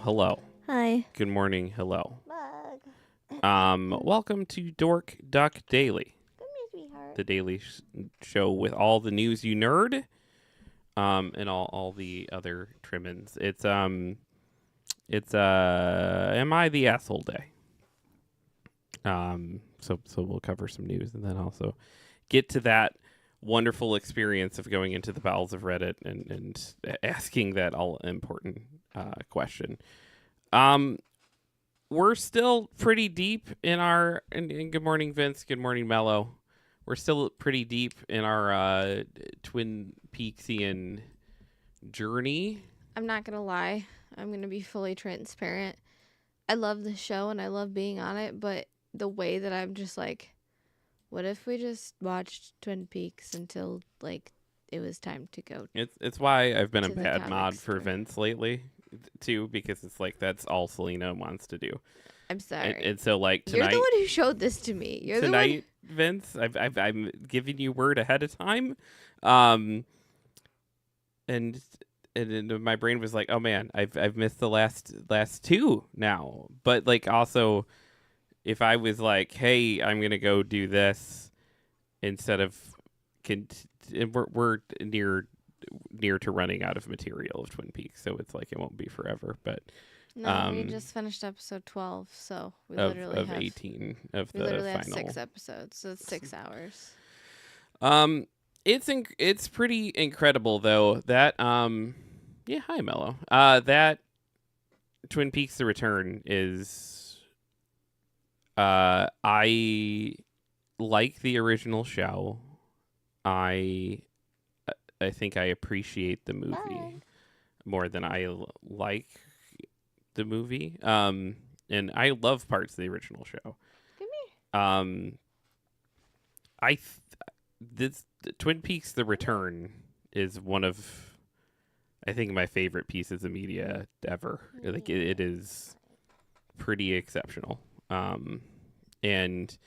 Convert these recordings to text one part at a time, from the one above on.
Hello. Hi. Good morning, hello. Bug. Welcome to Dork Duck Daily, Come here, sweetheart. the daily show with all the news you nerd, and all the other trimmings. It's am I the asshole day? So we'll cover some news and then also get to that wonderful experience of going into the bowels of Reddit and asking that all important question. We're still pretty deep in our and good morning, Vince. Good morning, Mello. We're still pretty deep in our Twin Peaksian journey. I'm not gonna lie. I'm gonna be fully transparent. I love the show and I love being on it, but the way that I'm just like, what if we just watched Twin Peaks until like it was time to go? It's why I've been a To the bad comic mod for store. Vince lately, too, because it's like that's all Selena wants to do. I'm sorry. And so like You're tonight, the one who showed this to me. You're tonight, Vince, I'm giving you word ahead of time, and my brain was like, oh man, I've missed the last two now. But like also, if I was like, hey, I'm gonna go do this instead of, we're near to running out of material of Twin Peaks, so it's like it won't be forever. But the one. No, we just finished episode 12, so we literally of have 18 of we the literally have final 6 episodes, so it's 6 hours. It's pretty incredible though that yeah, hi Mello. That Twin Peaks: The Return is I like the original show. I think I appreciate the movie Bye. more than I like the movie. And I love parts of the original show. Come here. This Twin Peaks: The Return is one of, I think, my favorite pieces of media ever. Like it is pretty exceptional. And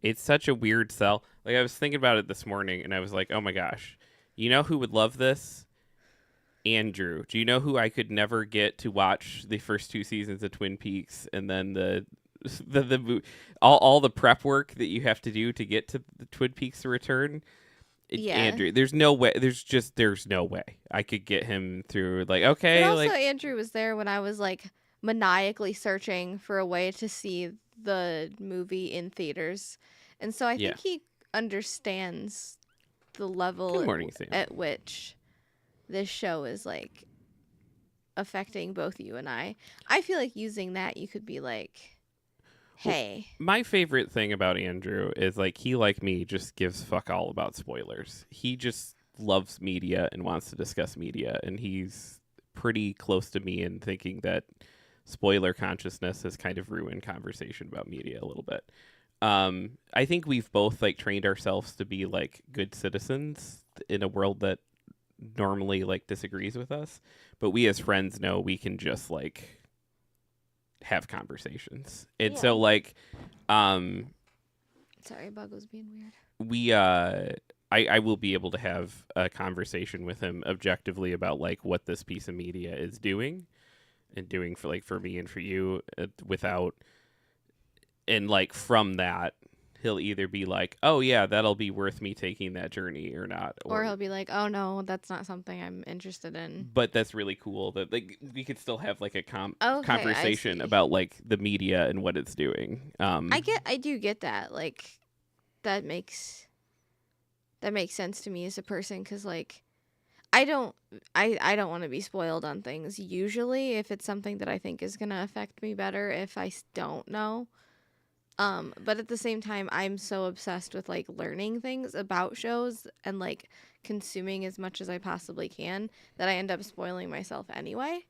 it's such a weird sell. Like I was thinking about it this morning, and I was like, oh my gosh, you know who would love this? Andrew. Do you know who I could never get to watch the first 2 seasons of Twin Peaks, and then the all the prep work that you have to do to get to the Twin Peaks: The Return? Yeah. Andrew, there's no way. There's no way I could get him through. Like, okay, But also, like Andrew was there when I was like maniacally searching for a way to see the movie in theaters, and so I Yeah. think he understands the level Good morning, Sam. at which this show is like affecting both you and I. I feel like using that, you could be like, hey. My favorite thing about Andrew is like he, like me, just gives fuck all about spoilers. He just loves media and wants to discuss media, and he's pretty close to me in thinking that spoiler consciousness has kind of ruined conversation about media a little bit. I think we've both like trained ourselves to be like good citizens in a world that normally like disagrees with us, but we as friends know we can just like have conversations. And so like Sorry, Bug was being weird. we I will be able to have a conversation with him objectively about like what this piece of media is doing and doing for like for me and for you, without, and like from that he'll either be like, oh yeah, that'll be worth me taking that journey, or not, Or he'll be like, oh no, that's not something I'm interested in. but that's really cool that like we could still have like a Okay, conversation I see. about like the media and what it's doing. I do get that. Like, that makes sense to me as a person, because like I don't want to be spoiled on things usually if it's something that I think is gonna affect me better if I don't know. But at the same time, I'm so obsessed with like learning things about shows and like consuming as much as I possibly can that I end up spoiling myself anyway.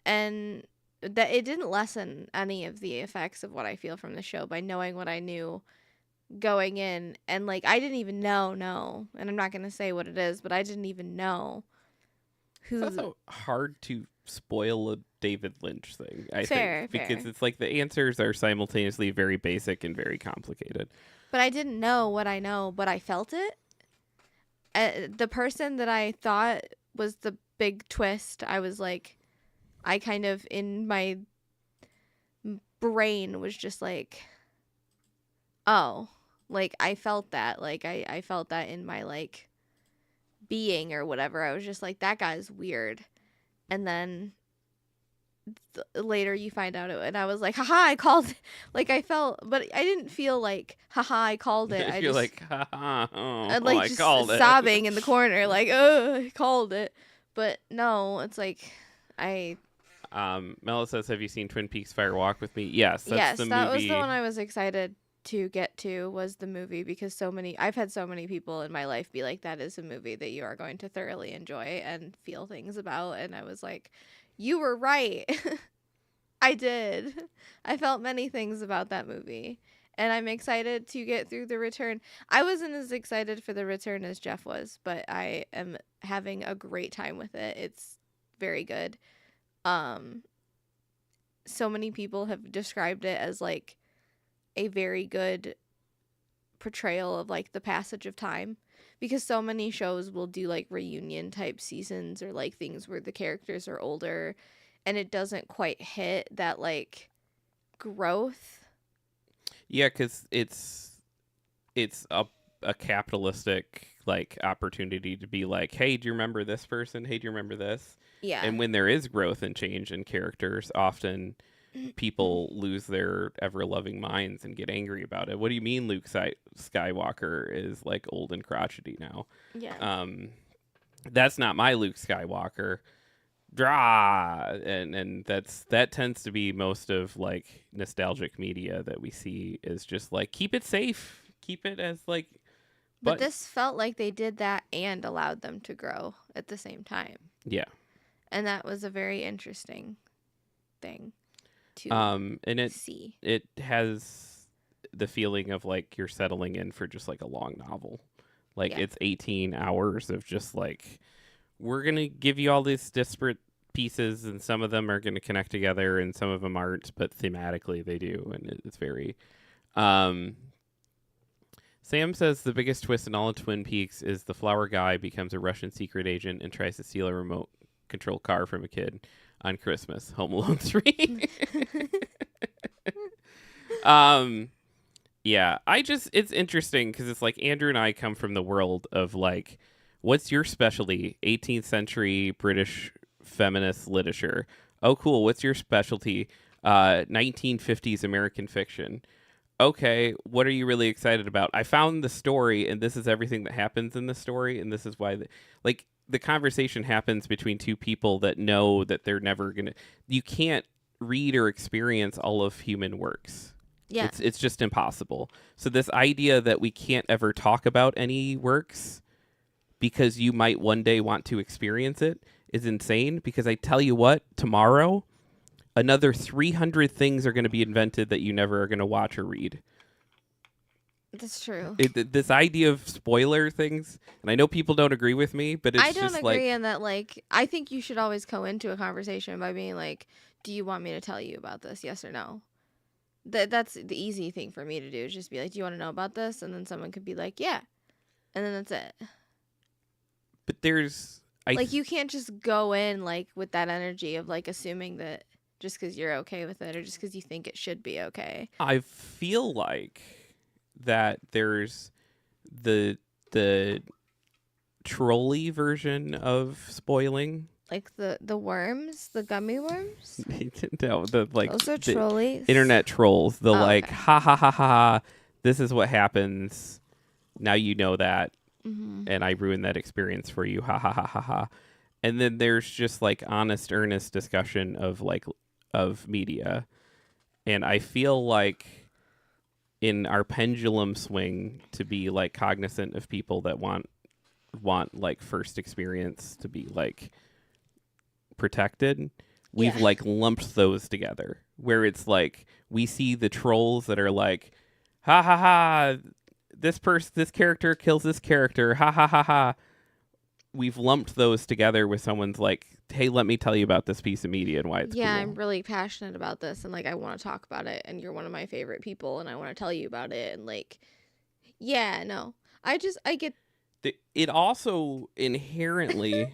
And that it didn't lessen any of the effects of what I feel from the show by knowing what I knew going in. And like I didn't even know, and I'm not gonna say what it is, but I didn't even know It's who. also hard to spoil a David Lynch thing, I Fair, think, because fair. it's like the answers are simultaneously very basic and very complicated. But I didn't know what I know, but I felt it. The person that I thought was the big twist, I was like, I kind of in my brain was just like, oh, like I felt that, like I felt that in my like being or whatever. I was just like, that guy's weird. And then later you find out it, and I was like, haha, I called it. Like I felt, but I didn't feel like, haha, I called it. I You're just, like, ha ha, like I just called it. sobbing in the corner, like, oh, I called it. But no, it's like, I, Mela says, have you seen Twin Peaks Fire Walk with Me? Yes, that's yes, the that was movie. the one I was excited to get to, was the movie, because I've had so many people in my life be like, that is a movie that you are going to thoroughly enjoy and feel things about. And I was like, you were right. I did. I felt many things about that movie. And I'm excited to get through the return. I wasn't as excited for the return as Jeff was, but I am having a great time with it. It's very good. Um, so many people have described it as like a very good portrayal of like the passage of time, because so many shows will do like reunion type seasons or like things where the characters are older and it doesn't quite hit that like growth. Yeah, because it's a capitalistic like opportunity to be like, hey, do you remember this person? Hey, do you remember this? Yeah. And when there is growth and change in characters, often people lose their ever-loving minds and get angry about it. What do you mean Luke Skywalker is like old and crotchety now? Yeah. That's not my Luke Skywalker. Drah, and that tends to be most of like nostalgic media that we see is just like, keep it safe, keep it as like. But this felt like they did that and allowed them to grow at the same time. Yeah. And that was a very interesting thing to and it see. it has the feeling of like you're settling in for just like a long novel. Like Yeah. it's 18 hours of just like, we're going to give you all these disparate pieces, and some of them are going to connect together and some of them aren't, but thematically they do. And it's very, Sam says the biggest twist in all of Twin Peaks is the flower guy becomes a Russian secret agent and tries to steal a remote control car from a kid on Christmas. Home Alone 3. Yeah, it's interesting because it's like Andrew and I come from the world of like, what's your specialty? 18th century British feminist literature. Oh, cool. What's your specialty? 1950s American fiction. Okay, what are you really excited about? I found the story, and this is everything that happens in the story, and this is why, like, the conversation happens between two people that know that they're never gonna. You can't read or experience all of human works. Yeah. It's just impossible. So this idea that we can't ever talk about any works because you might one day want to experience it is insane. Because I tell you what, tomorrow, another 300 things are going to be invented that you never are going to watch or read. That's true. This idea of spoiler things, and I know people don't agree with me, but it's I don't just agree like, in that, like, I think you should always go into a conversation by being like, do you want me to tell you about this? Yes or no? That's the easy thing for me to do, is just be like, do you want to know about this? And then someone could be like, yeah. And then that's it. but there's... Like, you can't just go in, like, with that energy of, like, assuming that just because you're okay with it or just because you think it should be okay. I feel like that there's the trolley version of spoiling. Like the worms, the gummy worms. No, the like Those are the trolleys. internet trolls. The like, okay. ha ha ha ha. This is what happens. Now you know that, Mm-hmm. and I ruined that experience for you. Ha ha ha ha ha. And then there's just like honest, earnest discussion of like of media, and I feel like in our pendulum swing to be like cognizant of people that want like first experience to be like protected, we've Yeah. like lumped those together where it's like we see the trolls that are like, ha ha ha, this character kills this character, ha ha ha ha. We've lumped those together with someone's like, hey, let me tell you about this piece of media and why it's Yeah, cool. I'm really passionate about this, and like I want to talk about it, and you're one of my favorite people, and I want to tell you about it, and like, yeah, no, I get. It also inherently.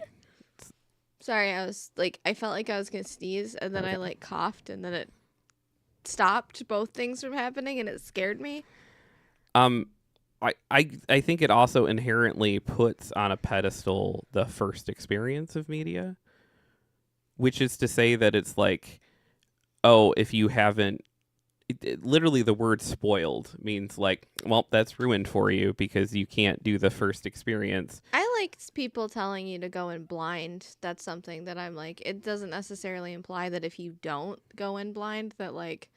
Sorry, I felt like I was gonna sneeze, and then I like coughed, and then it stopped both things from happening, and it scared me. I think it also inherently puts on a pedestal the first experience of media, which is to say that it's like, oh, if you haven't, literally the word spoiled means like, well, that's ruined for you because you can't do the first experience. I like people telling you to go in blind. That's something that I'm like, it doesn't necessarily imply that if you don't go in blind that like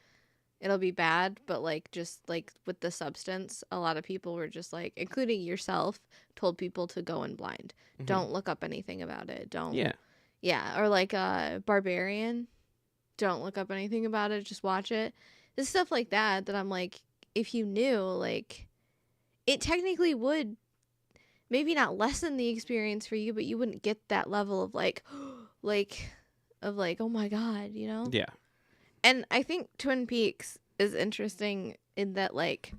it'll be bad, but like just like with the substance, a lot of people were just like, including yourself, told people to go in blind. Mm-hmm. Don't look up anything about it. Don't. Yeah. Or like Barbarian. Don't look up anything about it. Just watch it. There's stuff like that I'm like, if you knew, like, it technically would maybe not lessen the experience for you, but you wouldn't get that level of like, oh my God, you know? Yeah. And I think Twin Peaks is interesting in that, like,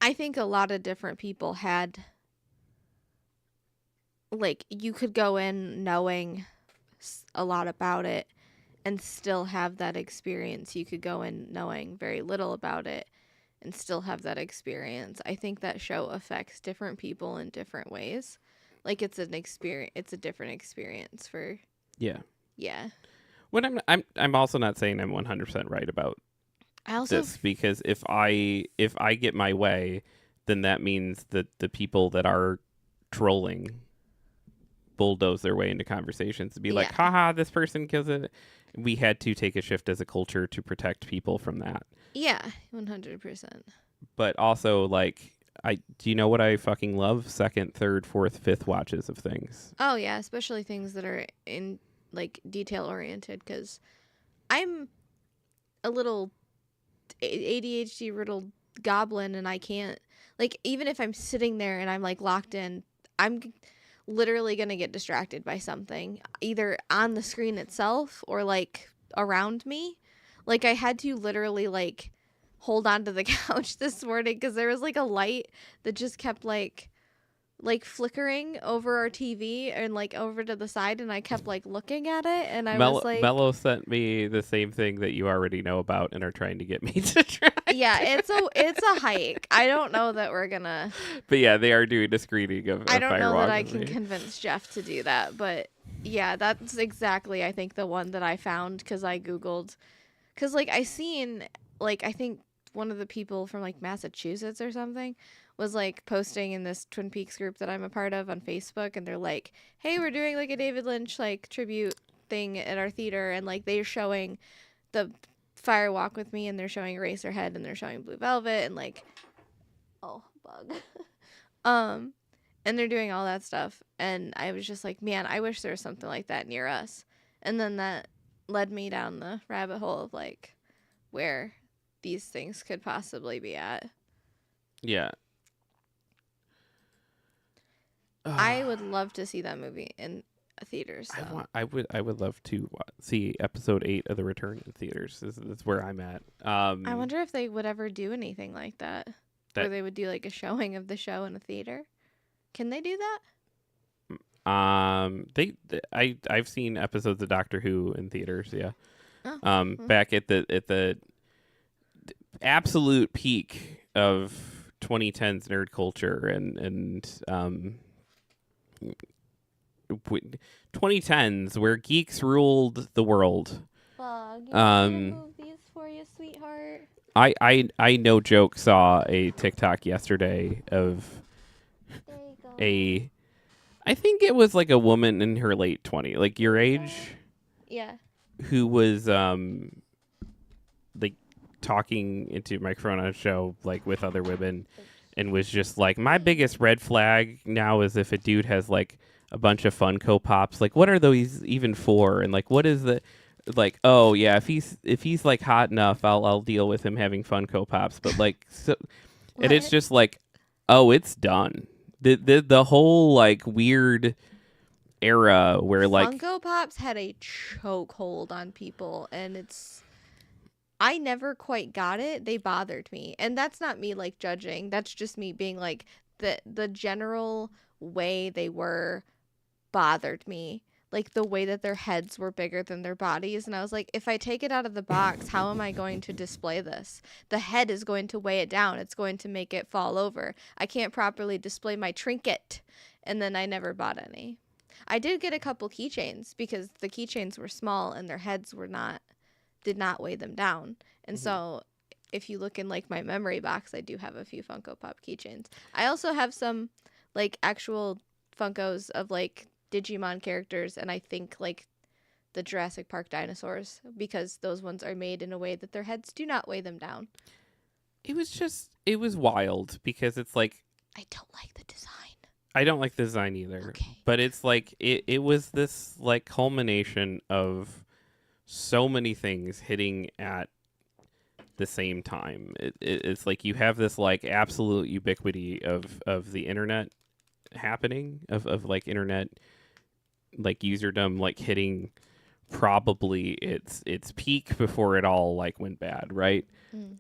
I think a lot of different people had, like, you could go in knowing a lot about it and still have that experience. You could go in knowing very little about it and still have that experience. I think that show affects different people in different ways. Like it's a different experience for. Yeah. When I'm also not saying I'm 100% right about this, because if I get my way, then that means that the people that are trolling bulldoze their way into conversations to be like, haha, this person kills it. We had to take a shift as a culture to protect people from that. Yeah, 100%. But also, like, do you know what I fucking love? Second, third, fourth, fifth watches of things. Oh yeah, especially things that are in like detail oriented, because I'm a little ADHD riddled goblin, and I can't, like, even if I'm sitting there and I'm like locked in, I'm literally gonna get distracted by something either on the screen itself or like around me. Like I had to literally like hold on to the couch this morning because there was like a light that just kept like flickering over our TV and like over to the side, and I kept like looking at it, and I was like, Mello sent me the same thing that you already know about and are trying to get me to try. Yeah, it's a hike. I don't know that we're gonna. But yeah, they are doing a screening of. I don't know that I can convince Jeff to do that, but yeah, that's exactly I think the one that I found because I googled, because like I seen like I think one of the people from like Massachusetts or something was like posting in this Twin Peaks group that I'm a part of on Facebook, and they're like, hey, we're doing like a David Lynch like tribute thing at our theater, and like they're showing the Fire Walk with Me, and they're showing Eraserhead, and they're showing Blue Velvet, and like, oh, bug. And they're doing all that stuff, and I was just like, man, I wish there was something like that near us. And then that led me down the rabbit hole of like where these things could possibly be at. Yeah. I would love to see that movie in theaters. So. I would love to see episode 8 of The Return in theaters. That's where I'm at. I wonder if they would ever do anything like that, where they would do like a showing of the show in a theater. Can they do that? I've seen episodes of Doctor Who in theaters. Yeah. Oh. Back at the absolute peak of 2010s nerd culture and 2010s where geeks ruled the world. Move these for you, sweetheart. I no joke saw a TikTok yesterday of I think it was like a woman in her late 20s, like your age. Yeah. Who was like talking into a microphone on a show like with other women, and was just like, my biggest red flag now is if a dude has like a bunch of Funko Pops. Like, what are those even for? And like, what is the like? Oh yeah, if he's like hot enough, I'll deal with him having Funko Pops. But like, so, and it's just like, oh, it's done. The whole like weird era where like Funko Pops had a chokehold on people, and I never quite got it. They bothered me. And that's not me like judging. That's just me being like the general way they were bothered me. Like the way that their heads were bigger than their bodies, and I was like, if I take it out of the box, how am I going to display this? The head is going to weigh it down. It's going to make it fall over. I can't properly display my trinket. And then I never bought any. I did get a couple keychains because the keychains were small and their heads did not weigh them down. And so if you look in like my memory box, I do have a few Funko Pop keychains. I also have some like actual Funkos of like Digimon characters, and I think like the Jurassic Park dinosaurs, because those ones are made in a way that their heads do not weigh them down. it was wild because it's like, I don't like the design. I don't like the design either. Okay. But it's like it was this like culmination of so many things hitting at the same time. It's like you have this like absolute ubiquity of the internet happening, of like internet like userdom like hitting probably its peak before it all like went bad, right?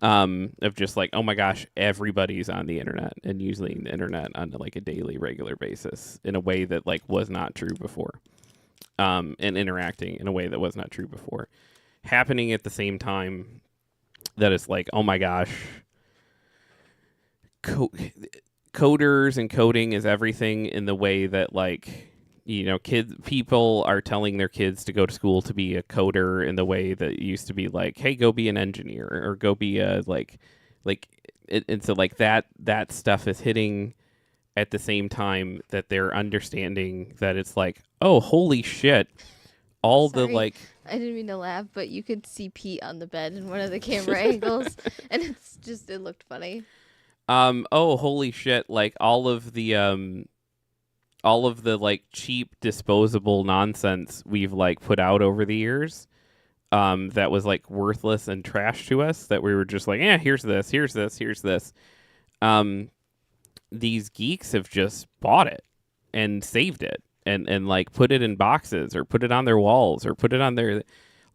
Of just like, oh my gosh, everybody's on the internet and using the internet on like a daily regular basis in a way that like was not true before, and interacting in a way that was not true before, happening at the same time. That is like, oh my gosh, coders and coding is everything, in the way that like, you know, people are telling their kids to go to school to be a coder in the way that it used to be like, hey, go be an engineer or go be a and so like that stuff is hitting at the same time that they're understanding that it's like, oh, holy shit, all Sorry. the like. I didn't mean to laugh, but you could see Pete on the bed in one of the camera angles, and it looked funny. Oh, holy shit, like all of the like cheap disposable nonsense we've like put out over the years, that was like worthless and trash to us, that we were just like, here's this. These geeks have just bought it and saved it and like put it in boxes or put it on their walls or put it on their,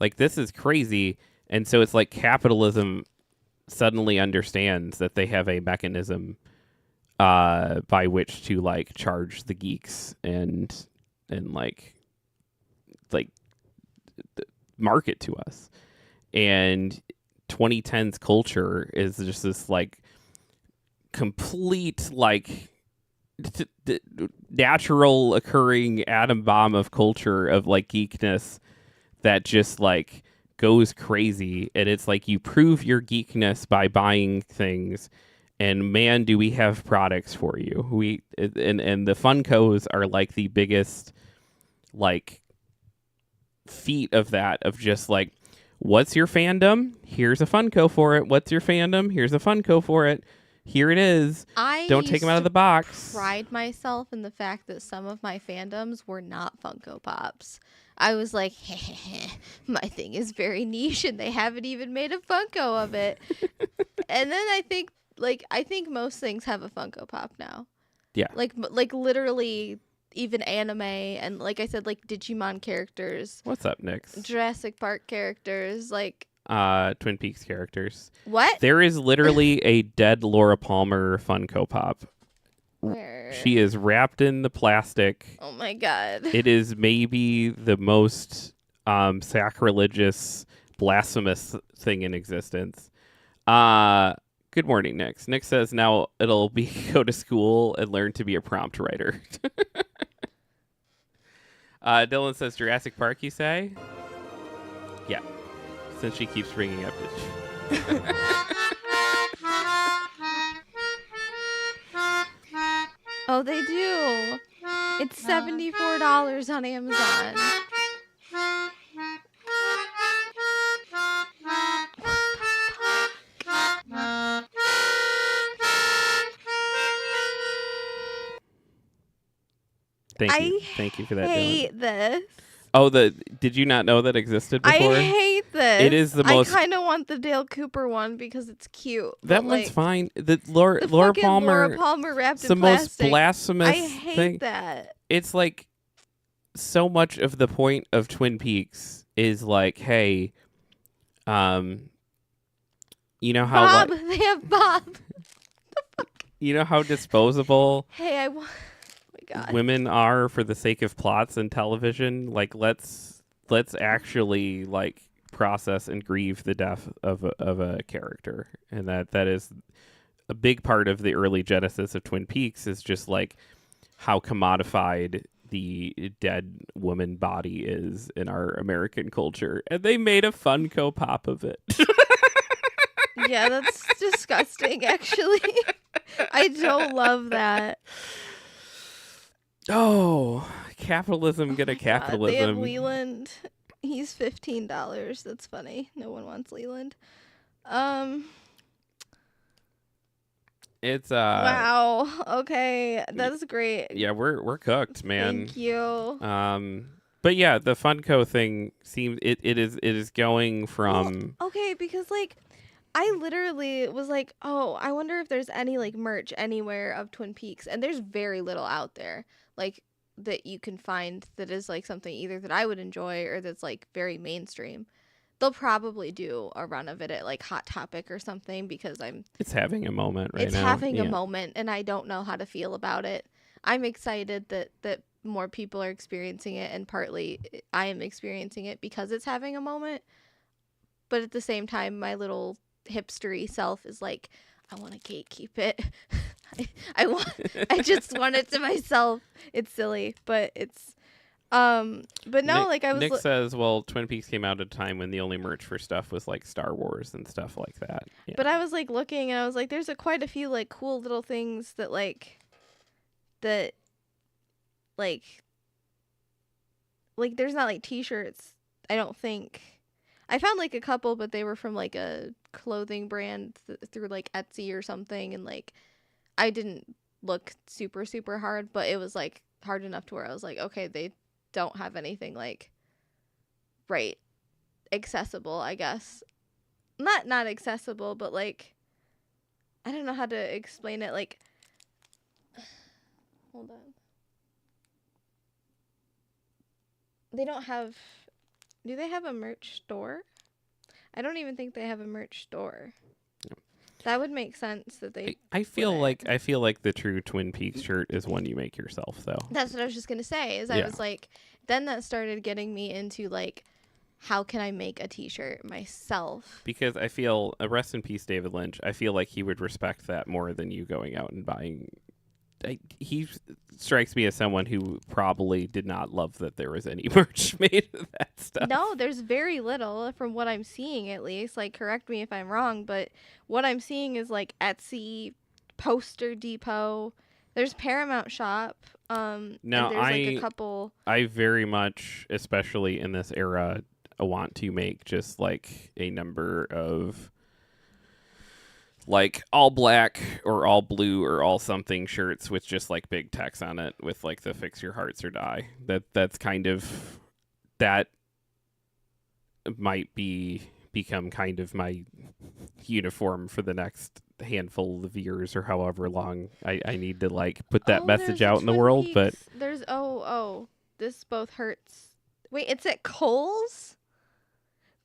like, this is crazy. And so it's like capitalism suddenly understands that they have a mechanism by which to like charge the geeks and like market to us. And 2010's culture is just this like complete like natural occurring atom bomb of culture of like geekness that just like goes crazy. And it's like you prove your geekness by buying things. And man, do we have products for you. And the Funkos are like the biggest like feat of that, of just like, what's your fandom? Here's a Funko for it. What's your fandom? Here's a Funko for it. Here it is. Don't take them out of the box. I pride myself in the fact that some of my fandoms were not Funko Pops. I was like, my thing is very niche and they haven't even made a Funko of it. And then I think most things have a Funko Pop now. Yeah. Like literally even anime and like I said, like Digimon characters. What's up, Nix? Jurassic Park characters, like Twin Peaks characters. What? There is literally a dead Laura Palmer Funko Pop. Where? She is wrapped in the plastic. Oh my god. It is maybe the most sacrilegious, blasphemous thing in existence. Good morning, Nix. Nick says now it'll be go to school and learn to be a prompt writer. Dylan says Jurassic Park, you say? Yeah. Since she keeps bringing up it. Oh, they do. It's $74 on Amazon. Thank you for that, Dylan. hate this. Oh, did you not know that existed before? I hate this. It is the most. I kind of want the Dale Cooper one because it's cute. That but, one's like, fine. The Laura fucking Palmer. Laura Palmer wrapped It's in the most plastic. blasphemous I hate thing. that. It's like so much of the point of Twin Peaks is like, hey, you know how Bob, they have Bob. you know how disposable Hey, oh my God. women are for the sake of plots and television. Like, let's actually like process and grieve the death of a character, and that is a big part of the early genesis of Twin Peaks. Is just like how commodified the dead woman body is in our American culture, and they made a Funko Pop of it. Yeah, that's disgusting, actually. I don't love that. Oh, capitalism, get a God, they have capitalism. Leland. He's $15. That's funny. No one wants Leland. It's Wow. Okay, that's great. yeah, we're cooked, man. Thank you. But yeah, the Funko thing seems it is going from Okay, because like I literally was like, oh, I wonder if there's any like merch anywhere of Twin Peaks, and there's very little out there like that you can find that is like something either that I would enjoy or that's like very mainstream. They'll probably do a run of it at like Hot Topic or something because it's having a moment right it's now. having a moment and I don't know how to feel about it. I'm excited that more people are experiencing it, and partly I am experiencing it because it's having a moment. But at the same time, my little hipstery self is like, I want to gatekeep it. I just want it to myself. It's silly, but it's but no, Nick, like I was Nick says, well, Twin Peaks came out at a time when the only merch for stuff was like Star Wars and stuff like that. Yeah. But I was like looking and I was like, there's quite a few like cool little things that like there's not like t-shirts, I don't think. I found like a couple, but they were from like a clothing brand through like Etsy or something, and like I didn't look super super hard, but it was like hard enough to where I was like, okay, they don't have anything like right accessible, I guess. Not accessible, but like I don't know how to explain it. Like, hold on. They don't have. Do they have a merch store? I don't even think they have a merch store. No. That would make sense that they. I feel like the true Twin Peaks shirt is one you make yourself, though. That's what I was just gonna say. I was like, then that started getting me into like, how can I make a T-shirt myself? Because I feel, rest in peace, David Lynch. I feel like he would respect that more than you going out and buying. He strikes me as someone who probably did not love that there was any merch made of that stuff. No, there's very little from what I'm seeing, at least. Like, correct me if I'm wrong, but what I'm seeing is like Etsy, Poster Depot. There's Paramount Shop. Now, and there's like a couple. I very much, especially in this era, want to make just like a number of like all black or all blue or all something shirts with just like big text on it with like the fix your hearts or die. That's kind of, that might become kind of my uniform for the next handful of years or however long I need to like put that message out in the world. Peaks. But There's this both hurts. Wait, it's at Kohl's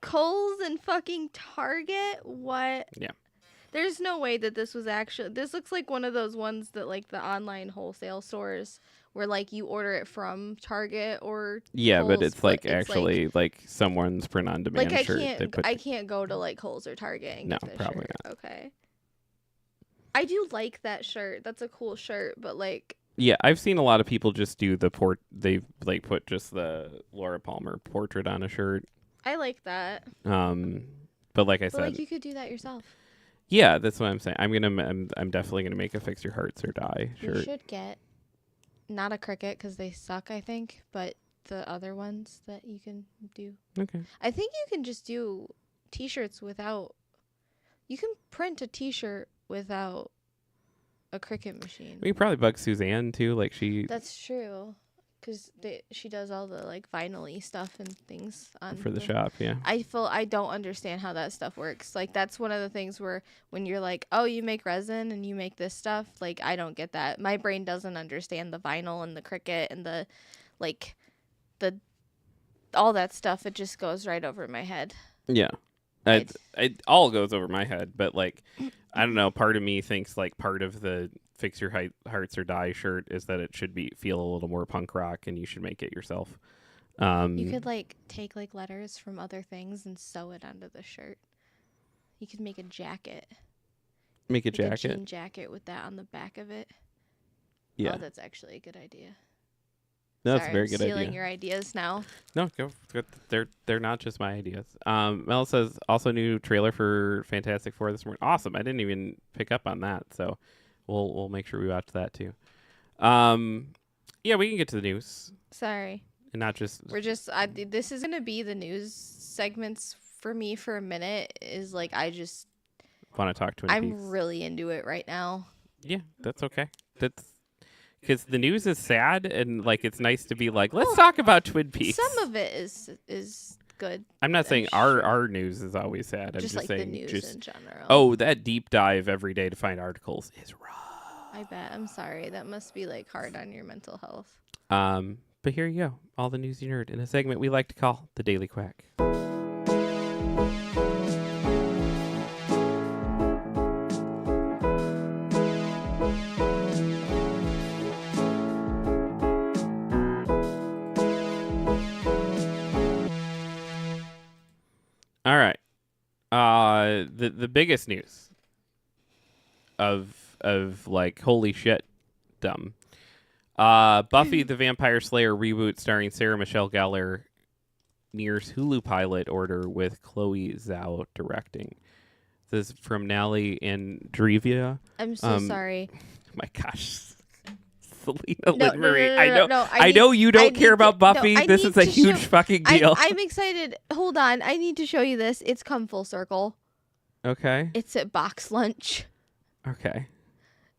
and fucking Target. What? Yeah. There's no way that this was actually. This looks like one of those ones that like the online wholesale stores where like you order it from Target or yeah, Kohl's, but it's like actually like someone's print on demand like shirt. I can't go to like Kohl's or Target and No, get this probably shirt. not. Okay. I do like that shirt. That's a cool shirt, but like. Yeah, I've seen a lot of people just do the they've like put just the Laura Palmer portrait on a shirt. I like that. But like I said, like you could do that yourself. Yeah, that's what I'm saying. I'm definitely gonna make a Fix Your Hearts or Die shirt. You should get not a Cricut because they suck, I think, but the other ones that you can do. Okay. I think you can just do T-shirts without. You can print a T-shirt without a Cricut machine. We could probably bug Suzanne too. Like she. That's true. because she does all the like vinyl-y stuff and things on for the shop. Yeah. I don't understand how that stuff works. Like that's one of the things where when you're like, oh, you make resin and you make this stuff, like I don't get that. My brain doesn't understand the vinyl and the Cricut and the like the all that stuff. It just goes right over my head. Yeah. It all goes over my head, but like I don't know, part of me thinks like part of the Fix Your Hearts or Die shirt is that it should feel a little more punk rock and you should make it yourself. You could like take like letters from other things and sew it onto the shirt. You could make a jacket. Make a like jacket. A jean jacket with that on the back of it. Yeah. Oh, that's actually a good idea. No, Sorry, that's a very I'm good stealing idea. your ideas now. No, go. They're not just my ideas. Mel says also new trailer for Fantastic Four this morning. Awesome. I didn't even pick up on that, so we'll make sure we watch that too. Yeah, we can get to the news Sorry. and not just. We're just this is gonna be the news segments for me for a minute. Is like I just Want to talk Twin Peaks. I'm really into it right now. Yeah, that's okay. That's because the news is sad and like it's nice to be like, let's talk about Twin Peaks. Some of it is good. I'm not saying sure. our news is always sad. I'm Just just like saying the news just in general. oh, that deep dive every day to find articles is rough. I bet. I'm sorry. That must be like hard on your mental health. But here you go. All the news you nerd in a segment we like to call the Daily Quack. All right. The biggest news of like holy shit dumb. Buffy the Vampire Slayer reboot starring Sarah Michelle Gellar nears Hulu pilot order with Chloe Zhao directing. This is from Nally Andreevia. I'm so sorry. My gosh. Selena Lynn Marie. I know you I don't care need about to- Buffy. no, I This need is a to huge show- fucking deal. I'm excited. Hold on. I need to show you this. It's come full circle. Okay. It's at Box Lunch. Okay.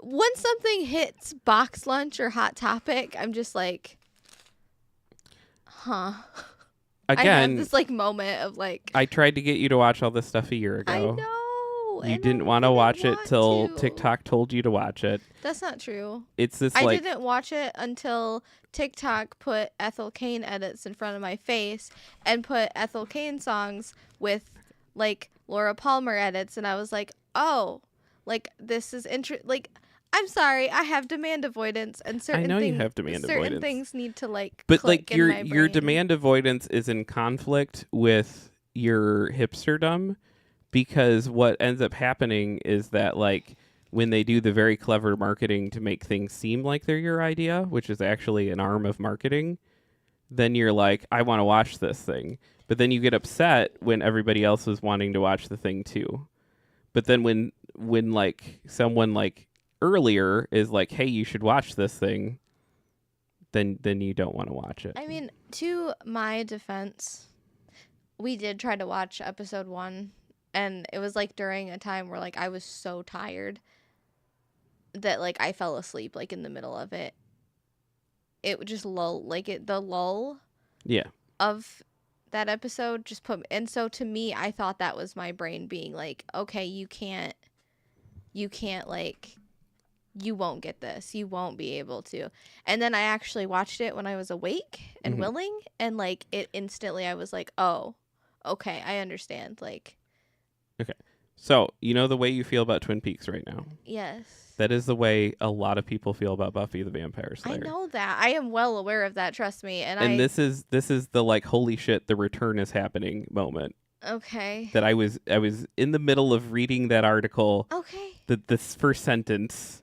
When something hits Box Lunch or Hot Topic, I'm just like, huh. I Again, have this like moment of like, I tried to get you to watch all this stuff a year ago. I know. You and didn't I want to didn't watch it want till to. TikTok told you to watch it. That's not true. It's this I like didn't watch it until TikTok put Ethel Cain edits in front of my face and put Ethel Cain songs with like Laura Palmer edits, and I was like, oh, like this is like. I'm sorry, I have demand avoidance, and certain I know things, you have demand certain avoidance. things need to like. But click like in your my brain. demand avoidance is in conflict with your hipsterdom, because what ends up happening is that like when they do the very clever marketing to make things seem like they're your idea, which is actually an arm of marketing, then you're like, I want to watch this thing. But then you get upset when everybody else is wanting to watch the thing too. But then when like someone like earlier is like, hey, you should watch this thing, then you don't want to watch it. I mean, to my defense, we did try to watch episode 1, and it was like during a time where like I was so tired that like I fell asleep like in the middle of it. It would just the lull Yeah. of that episode just put me, and so to me I thought that was my brain being like, okay, you can't like, you won't get this, you won't be able to. And then I actually watched it when I was awake and willing, and like it instantly I was like, oh, okay, I understand. Like, okay, so you know the way you feel about Twin Peaks right now. yes, That is the way a lot of people feel about Buffy the Vampire Slayer. I know that. I am well aware of that, trust me. And this is the like holy shit, the return is happening moment. Okay. That I was in the middle of reading that article. Okay. This first sentence.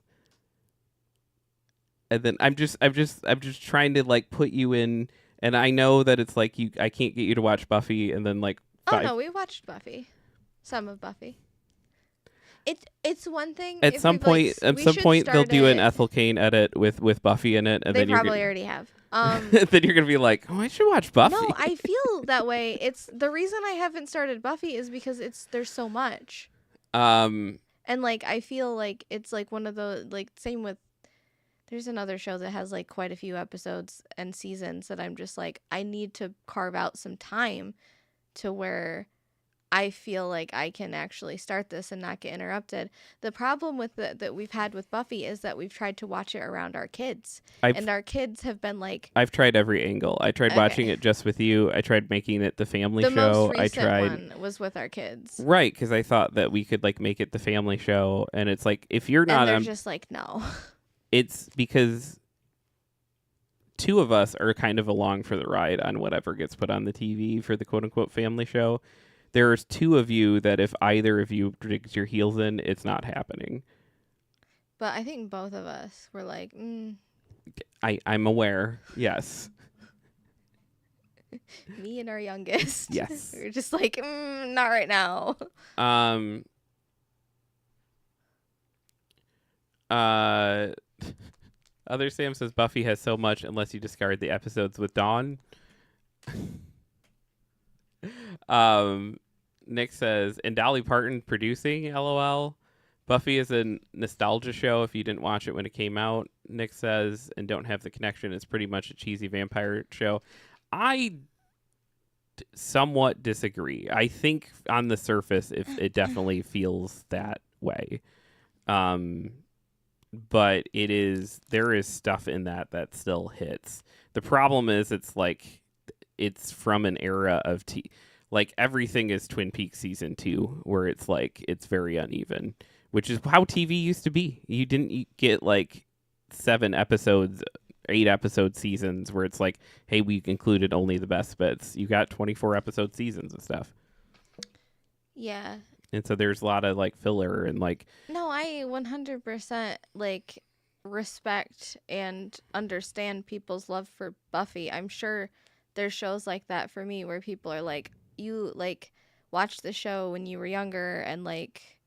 And then I'm just trying to like put you in, and I know that it's like I can't get you to watch Buffy and then like Oh no, we watched Buffy. Some of Buffy. It's one thing. At some point they'll do an Ethel Cain edit with Buffy in it, and they then probably already have. Then you're gonna be like, oh, I should watch Buffy. No, I feel that way. It's the reason I haven't started Buffy is because there's so much. And like I feel like it's like one of the like same with There's another show that has like quite a few episodes and seasons that I'm just like, I need to carve out some time to where I feel like I can actually start this and not get interrupted. The problem with that we've had with Buffy is that we've tried to watch it around our kids, I've and our kids have been like, I've tried every angle. I tried watching okay. it just with you. I tried making it the family The most show. I recent tried one was with our kids, right because I thought that we could like make it the family show, and it's like if you're and not they're on, just like, no. it's because two of us are kind of along for the ride on whatever gets put on the TV for the quote unquote family show. There's two of you that if either of you digs your heels in, it's not happening. But I think both of us were like, I'm aware. Yes. me and our youngest. Yes. We were just like, not right now. Other Sam says Buffy has so much unless you discard the episodes with Dawn. Nick says, and Dolly Parton producing, LOL. Buffy is a nostalgia show if you didn't watch it when it came out. Nick says, and don't have the connection. It's pretty much a cheesy vampire show. I somewhat disagree. I think on the surface, it definitely feels that way. But there is stuff in that still hits. The problem is it's from an era of like everything is Twin Peaks season 2 where it's like it's very uneven, which is how TV used to be. You didn't get like 7 episodes, 8 episode seasons where it's like, hey, we included only the best bits. You got 24 episode seasons and stuff. Yeah. And so there's a lot of like filler and like. No, I 100% like respect and understand people's love for Buffy. I'm sure there's shows like that for me where people are like, you like watched the show when you were younger and like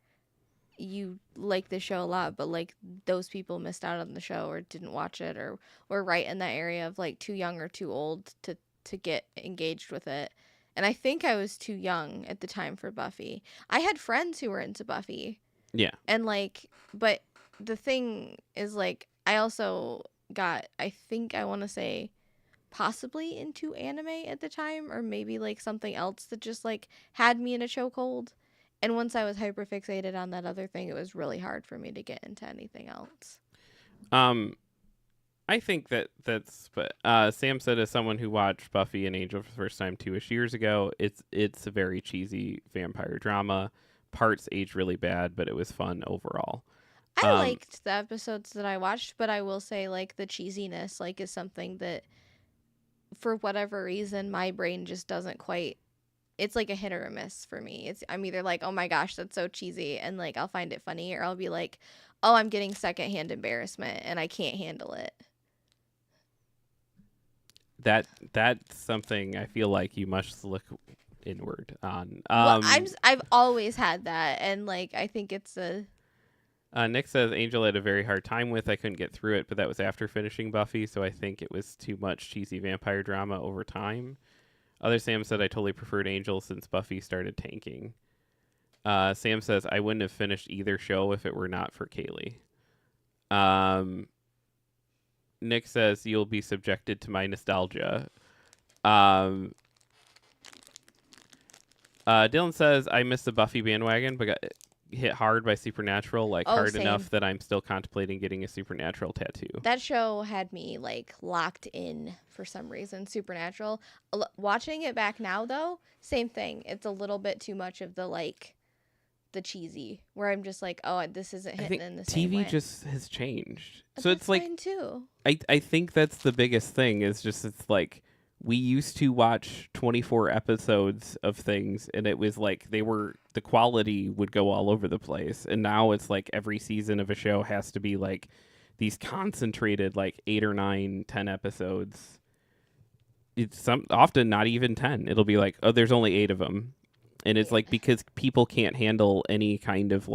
you like the show a lot, but like those people missed out on the show or didn't watch it or were right in that area of like too young or too old to get engaged with it. And I think I was too young at the time for Buffy. I had friends who were into Buffy. Yeah. And like, but the thing is like, I also got, I think I want to say possibly into anime at the time, or maybe like something else that just like had me in a chokehold. And once I was hyper fixated on that other thing, it was really hard for me to get into anything else. I think that's. But Sam said, as someone who watched Buffy and Angel for the first time 2-ish years ago, it's a very cheesy vampire drama. Parts age really bad, but it was fun overall. I liked the episodes that I watched, but I will say like the cheesiness like is something that for whatever reason my brain just doesn't quite. It's like a hit or a miss for me. I'm either like, oh my gosh, that's so cheesy, and like I'll find it funny, or I'll be like, oh, I'm getting secondhand embarrassment and I can't handle it. That's something I feel like you must look inward on. Well, I've always had that, and like I think it's a. Nick says Angel had a very hard time with. I couldn't get through it, but that was after finishing Buffy, so I think it was too much cheesy vampire drama over time. Other Sam said I totally preferred Angel since Buffy started tanking. Sam says I wouldn't have finished either show if it were not for Kaylee. Nick says you'll be subjected to my nostalgia. Dylan says I missed the Buffy bandwagon, but got hit hard by Supernatural, hard same. enough that I'm still contemplating getting a Supernatural tattoo. That show had me like locked in for some reason. Supernatural. Watching it back now though, same thing. It's a little bit too much of the cheesy, where I'm just like, oh, this isn't hitting in the same way. TV just has changed, But so that's it's like fine too. I think that's the biggest thing. Is just it's like we used to watch 24 episodes of things, and it was like the quality would go all over the place, and now it's like every season of a show has to be like these concentrated 8 or 9, 10 episodes. It's often not even 10. It'll be like, oh, there's only 8 of them. And it's like because people can't handle any kind of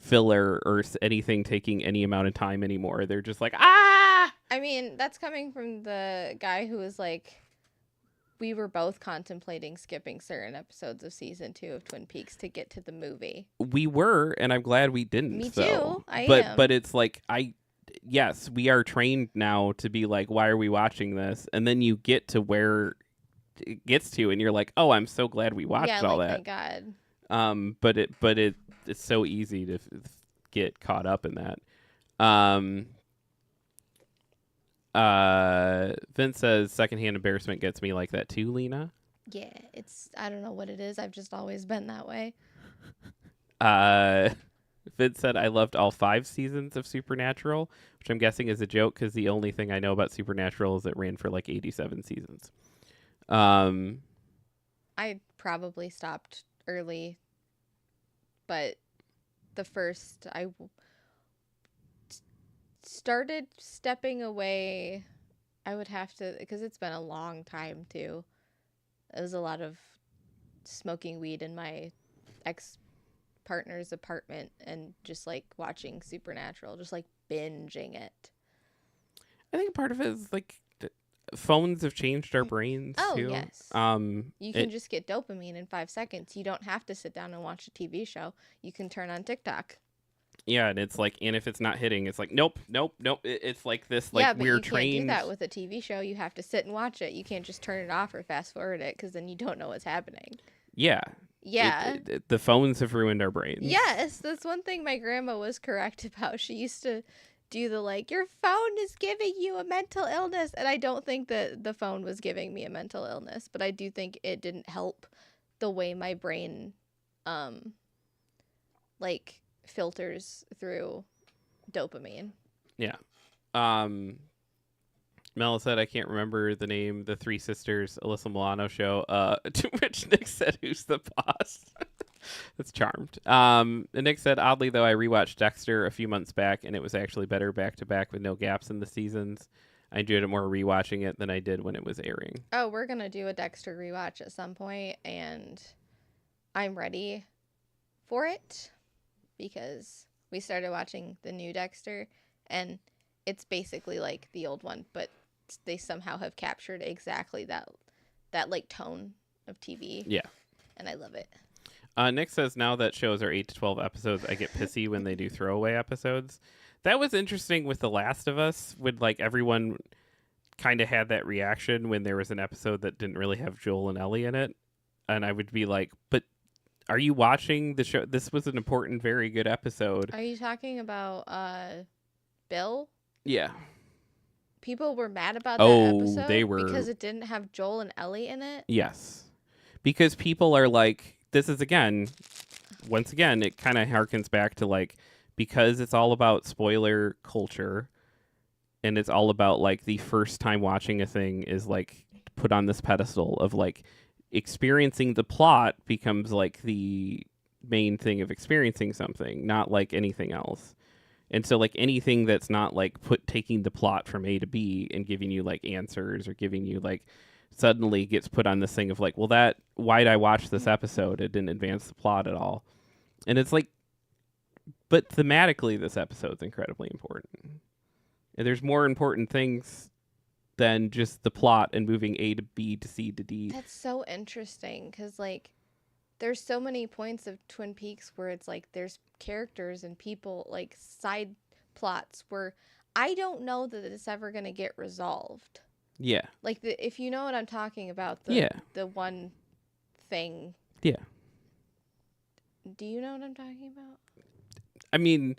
filler or anything taking any amount of time anymore. They're just like, ah! I mean, that's coming from the guy who was like, we were both contemplating skipping certain episodes of season 2 of Twin Peaks to get to the movie. We were, and I'm glad we didn't. Me too. I am. But it's like yes, we are trained now to be like, why are we watching this? And then you get to where it gets to, and you're like, oh, I'm so glad we watched Yeah, all like, that. thank God. It's so easy to get caught up in that. Vince says secondhand embarrassment gets me like that too, Lena. Yeah, I don't know what it is. I've just always been that way. Vince said I loved all 5 seasons of Supernatural, which I'm guessing is a joke because the only thing I know about Supernatural is it ran for like 87 seasons. I probably stopped early, but the first I started stepping away. I would have to, because it's been a long time too. It was a lot of smoking weed in my ex-partner's apartment and just like watching Supernatural, just like binging it. I think part of it is like phones have changed our brains too. Yes. You can just get dopamine in 5 seconds. You don't have to sit down and watch a TV show. You can turn on TikTok. Yeah, and it's like, and if it's not hitting, it's like, nope. It's like this, like, yeah, but we're you trained. Can't do that with a TV show. You have to sit and watch it. You can't just turn it off or fast forward it because then you don't know what's happening. Yeah. Yeah. The phones have ruined our brains. Yes, that's one thing my grandma was correct about. She used to do the like, your phone is giving you a mental illness. And I don't think that the phone was giving me a mental illness, but I do think it didn't help the way my brain, like, filters through dopamine. Yeah. Mel said, I can't remember the name, the Three Sisters, Alyssa Milano show, to which Nick said, who's the boss? That's charmed. And Nick said, oddly, though, I rewatched Dexter a few months back, and it was actually better back-to-back with no gaps in the seasons. I enjoyed it more rewatching it than I did when it was airing. Oh, we're going to do a Dexter rewatch at some point, and I'm ready for it because we started watching the new Dexter, and it's basically like the old one, but they somehow have captured exactly that like tone of TV. Yeah. And I love it. Nick says, now that shows are 8 to 12 episodes, I get pissy when they do throwaway episodes. That was interesting with The Last of Us, when like everyone kind of had that reaction when there was an episode that didn't really have Joel and Ellie in it. And I would be like, but are you watching the show? This was an important, very good episode. Are you talking about Bill? Yeah. People were mad about that episode they were, because it didn't have Joel and Ellie in it? Yes. Because people are like, this is, once again, it kind of harkens back to like, because it's all about spoiler culture and it's all about like the first time watching a thing is like put on this pedestal of like experiencing the plot becomes like the main thing of experiencing something, not like anything else. And so like anything that's not like taking the plot from A to B and giving you like answers or giving you like suddenly gets put on this thing of like, well, why'd I watch this episode? It didn't advance the plot at all. And it's like, but thematically this episode's incredibly important. And there's more important things than just the plot and moving A to B to C to D. That's so interesting because like there's so many points of Twin Peaks where it's like there's characters and people, like side plots where I don't know that it's ever going to get resolved. Yeah. Like if you know what I'm talking about, the one thing. Yeah. Do you know what I'm talking about? I mean,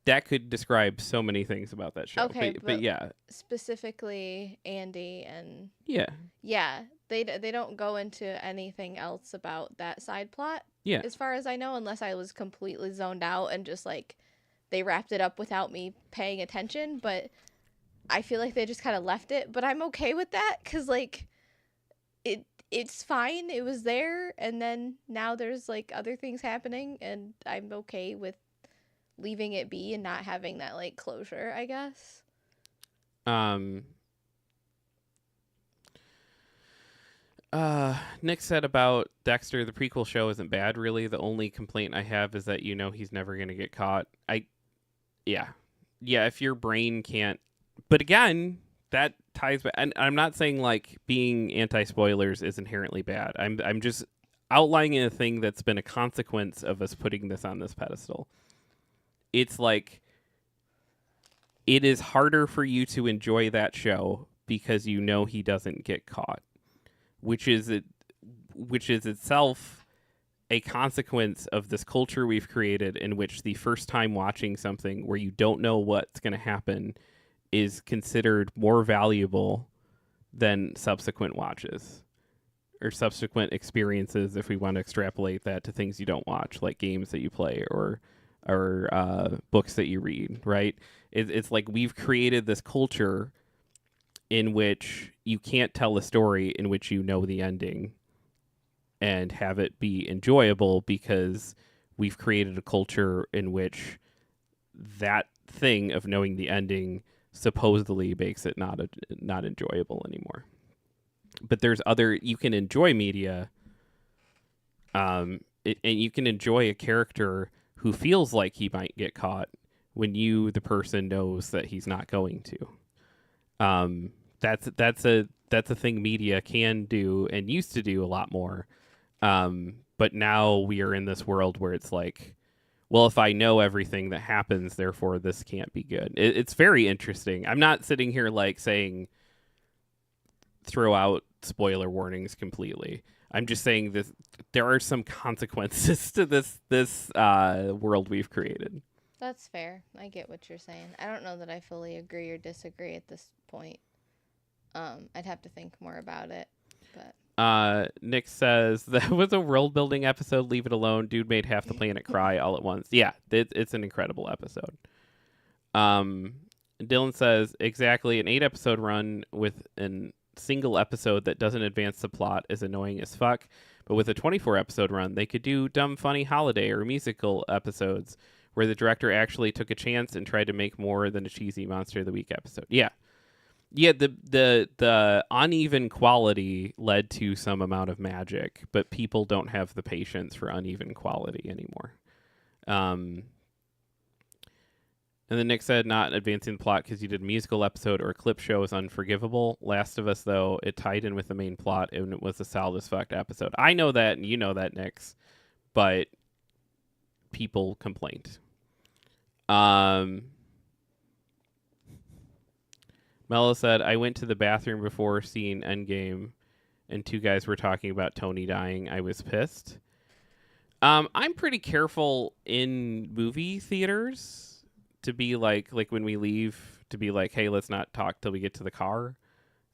that could describe so many things about that show. Okay, but yeah. Specifically Andy and Yeah. Yeah, they don't go into anything else about that side plot. Yeah. As far as I know, unless I was completely zoned out and just like they wrapped it up without me paying attention, but I feel like they just kind of left it, but I'm okay with that cuz like it's fine. It was there and then now there's like other things happening and I'm okay with leaving it be and not having that like closure, I guess. Nick said about Dexter, the prequel show isn't bad really. The only complaint I have is that he's never going to get caught. Yeah, if your brain can't, but again, that ties back, and I'm not saying like being anti-spoilers is inherently bad. I'm just outlining a thing that's been a consequence of us putting this on this pedestal. It's like it is harder for you to enjoy that show because you know he doesn't get caught, which is itself a consequence of this culture we've created in which the first time watching something where you don't know what's going to happen is considered more valuable than subsequent watches or subsequent experiences, if we want to extrapolate that to things you don't watch, like games that you play or books that you read, right? It's like we've created this culture in which you can't tell a story in which you know the ending and have it be enjoyable, because we've created a culture in which that thing of knowing the ending supposedly makes it not enjoyable anymore. But there's you can enjoy media, and you can enjoy a character who feels like he might get caught when you, the person, knows that he's not going to. That's a thing media can do and used to do a lot more. But now we are in this world where it's like, well, if I know everything that happens, therefore this can't be good. It's very interesting. I'm not sitting here like saying throw out spoiler warnings completely. I'm just saying this. There are some consequences to this world we've created. That's fair. I get what you're saying. I don't know that I fully agree or disagree at this point. I'd have to think more about it. But Nick says that was a world building episode. Leave it alone. Dude made half the planet cry all at once. Yeah, it's an incredible episode. Dylan says exactly, an 8-episode run with an single episode that doesn't advance the plot is annoying as fuck. But with a 24-episode run, they could do dumb, funny holiday or musical episodes where the director actually took a chance and tried to make more than a cheesy Monster of the Week episode. Yeah. The uneven quality led to some amount of magic, but people don't have the patience for uneven quality anymore. And then Nick said, not advancing the plot because you did a musical episode or a clip show is unforgivable. Last of Us, though, it tied in with the main plot and it was a solid as fucked episode. I know that, and you know that, Nix, but people complained. Mello said, I went to the bathroom before seeing Endgame and 2 guys were talking about Tony dying. I was pissed. I'm pretty careful in movie theaters to be like when we leave, to be like, hey, let's not talk till we get to the car.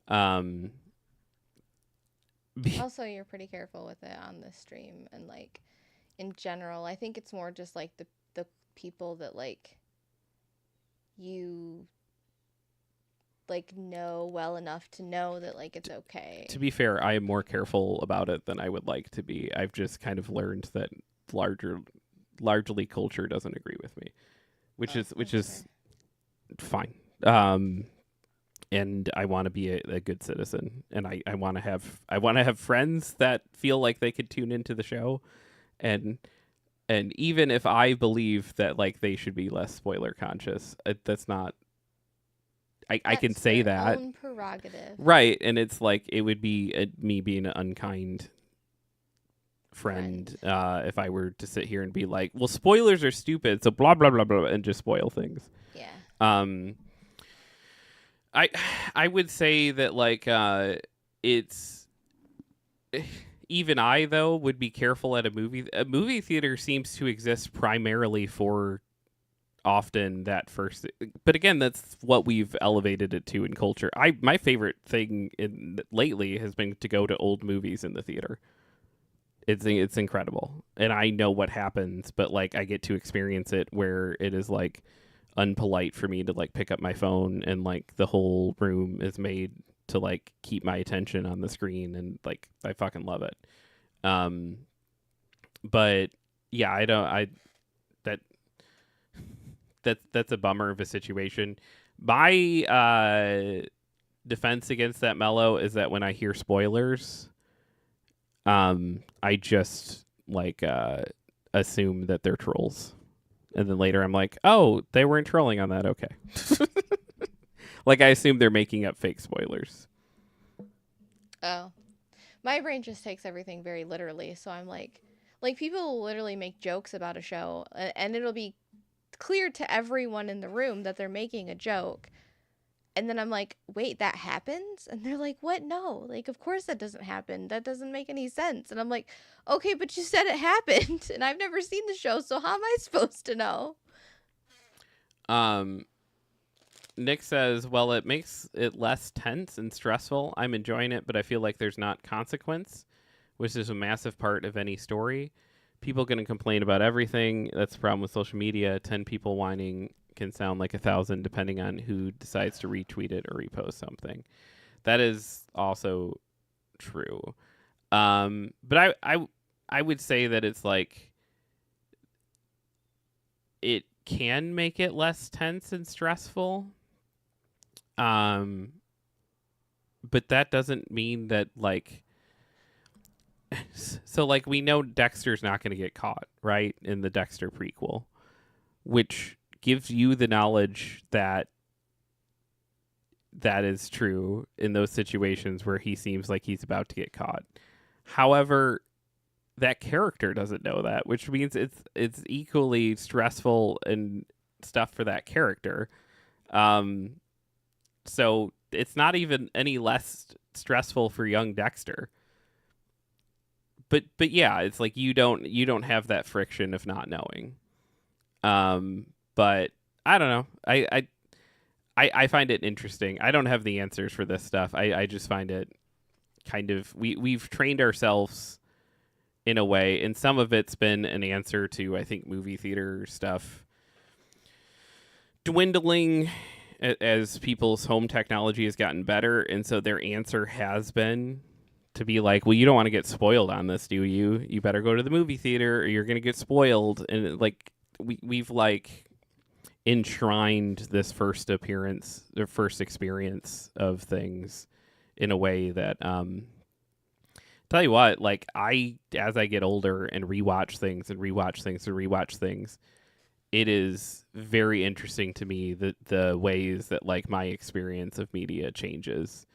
Also, you're pretty careful with it on the stream and like in general. I think it's more just like the people that like you like know well enough to know that like it's okay. To be fair, I am more careful about it than I would like to be. I've just kind of learned that largely culture doesn't agree with me, which is fine. And I want to be a good citizen, and I want to have friends that feel like they could tune into the show, and even if I believe that like they should be less spoiler conscious, that's not. I can say that. Own prerogative. Right, and it's like it would be me being an unkind friend if I were to sit here and be like, well, spoilers are stupid, so blah blah blah blah, and just spoil things. Yeah. I would say that like it's even I though would be careful at a movie theater seems to exist primarily for often that first, but again, that's what we've elevated it to in culture. My favorite thing lately has been to go to old movies in the theater. It's incredible, and I know what happens, but like I get to experience it where it is like unpolite for me to like pick up my phone and like the whole room is made to like keep my attention on the screen, and like I fucking love it. But yeah, that's a bummer of a situation. My defense against that, Mello, is that when I hear spoilers, I just like assume that they're trolls, and then later I'm like, oh, they weren't trolling on that. Okay. Like I assume they're making up fake spoilers. Oh, my brain just takes everything very literally, so I'm like people will literally make jokes about a show, and it'll be clear to everyone in the room that they're making a joke. And then I'm like, wait, that happens? And they're like, what? No. Like, of course that doesn't happen. That doesn't make any sense. And I'm like, okay, but you said it happened. And I've never seen the show, so how am I supposed to know? Nick says, well, it makes it less tense and stressful. I'm enjoying it, but I feel like there's not consequence, which is a massive part of any story. People going to complain about everything. That's the problem with social media. 10 people whining can sound like 1,000 depending on who decides to retweet it or repost something. That is also true. But I would say that it's like it can make it less tense and stressful. But that doesn't mean that like so like we know Dexter's not going to get caught, right? In the Dexter prequel, which gives you the knowledge that that is true in those situations where he seems like he's about to get caught. However, that character doesn't know that, which means it's equally stressful and stuff for that character. So it's not even any less stressful for young Dexter. But yeah, it's like you don't have that friction of not knowing. But I don't know. I find it interesting. I don't have the answers for this stuff. I just find it kind of we've trained ourselves in a way, and some of it's been an answer to, I think, movie theater stuff dwindling as people's home technology has gotten better, and so their answer has been to be like, well, you don't want to get spoiled on this, do you? You better go to the movie theater or you're going to get spoiled. And like we've like enshrined this first appearance, the first experience of things in a way that tell you what, like as I get older and rewatch things, it is very interesting to me that the ways that like my experience of media changes.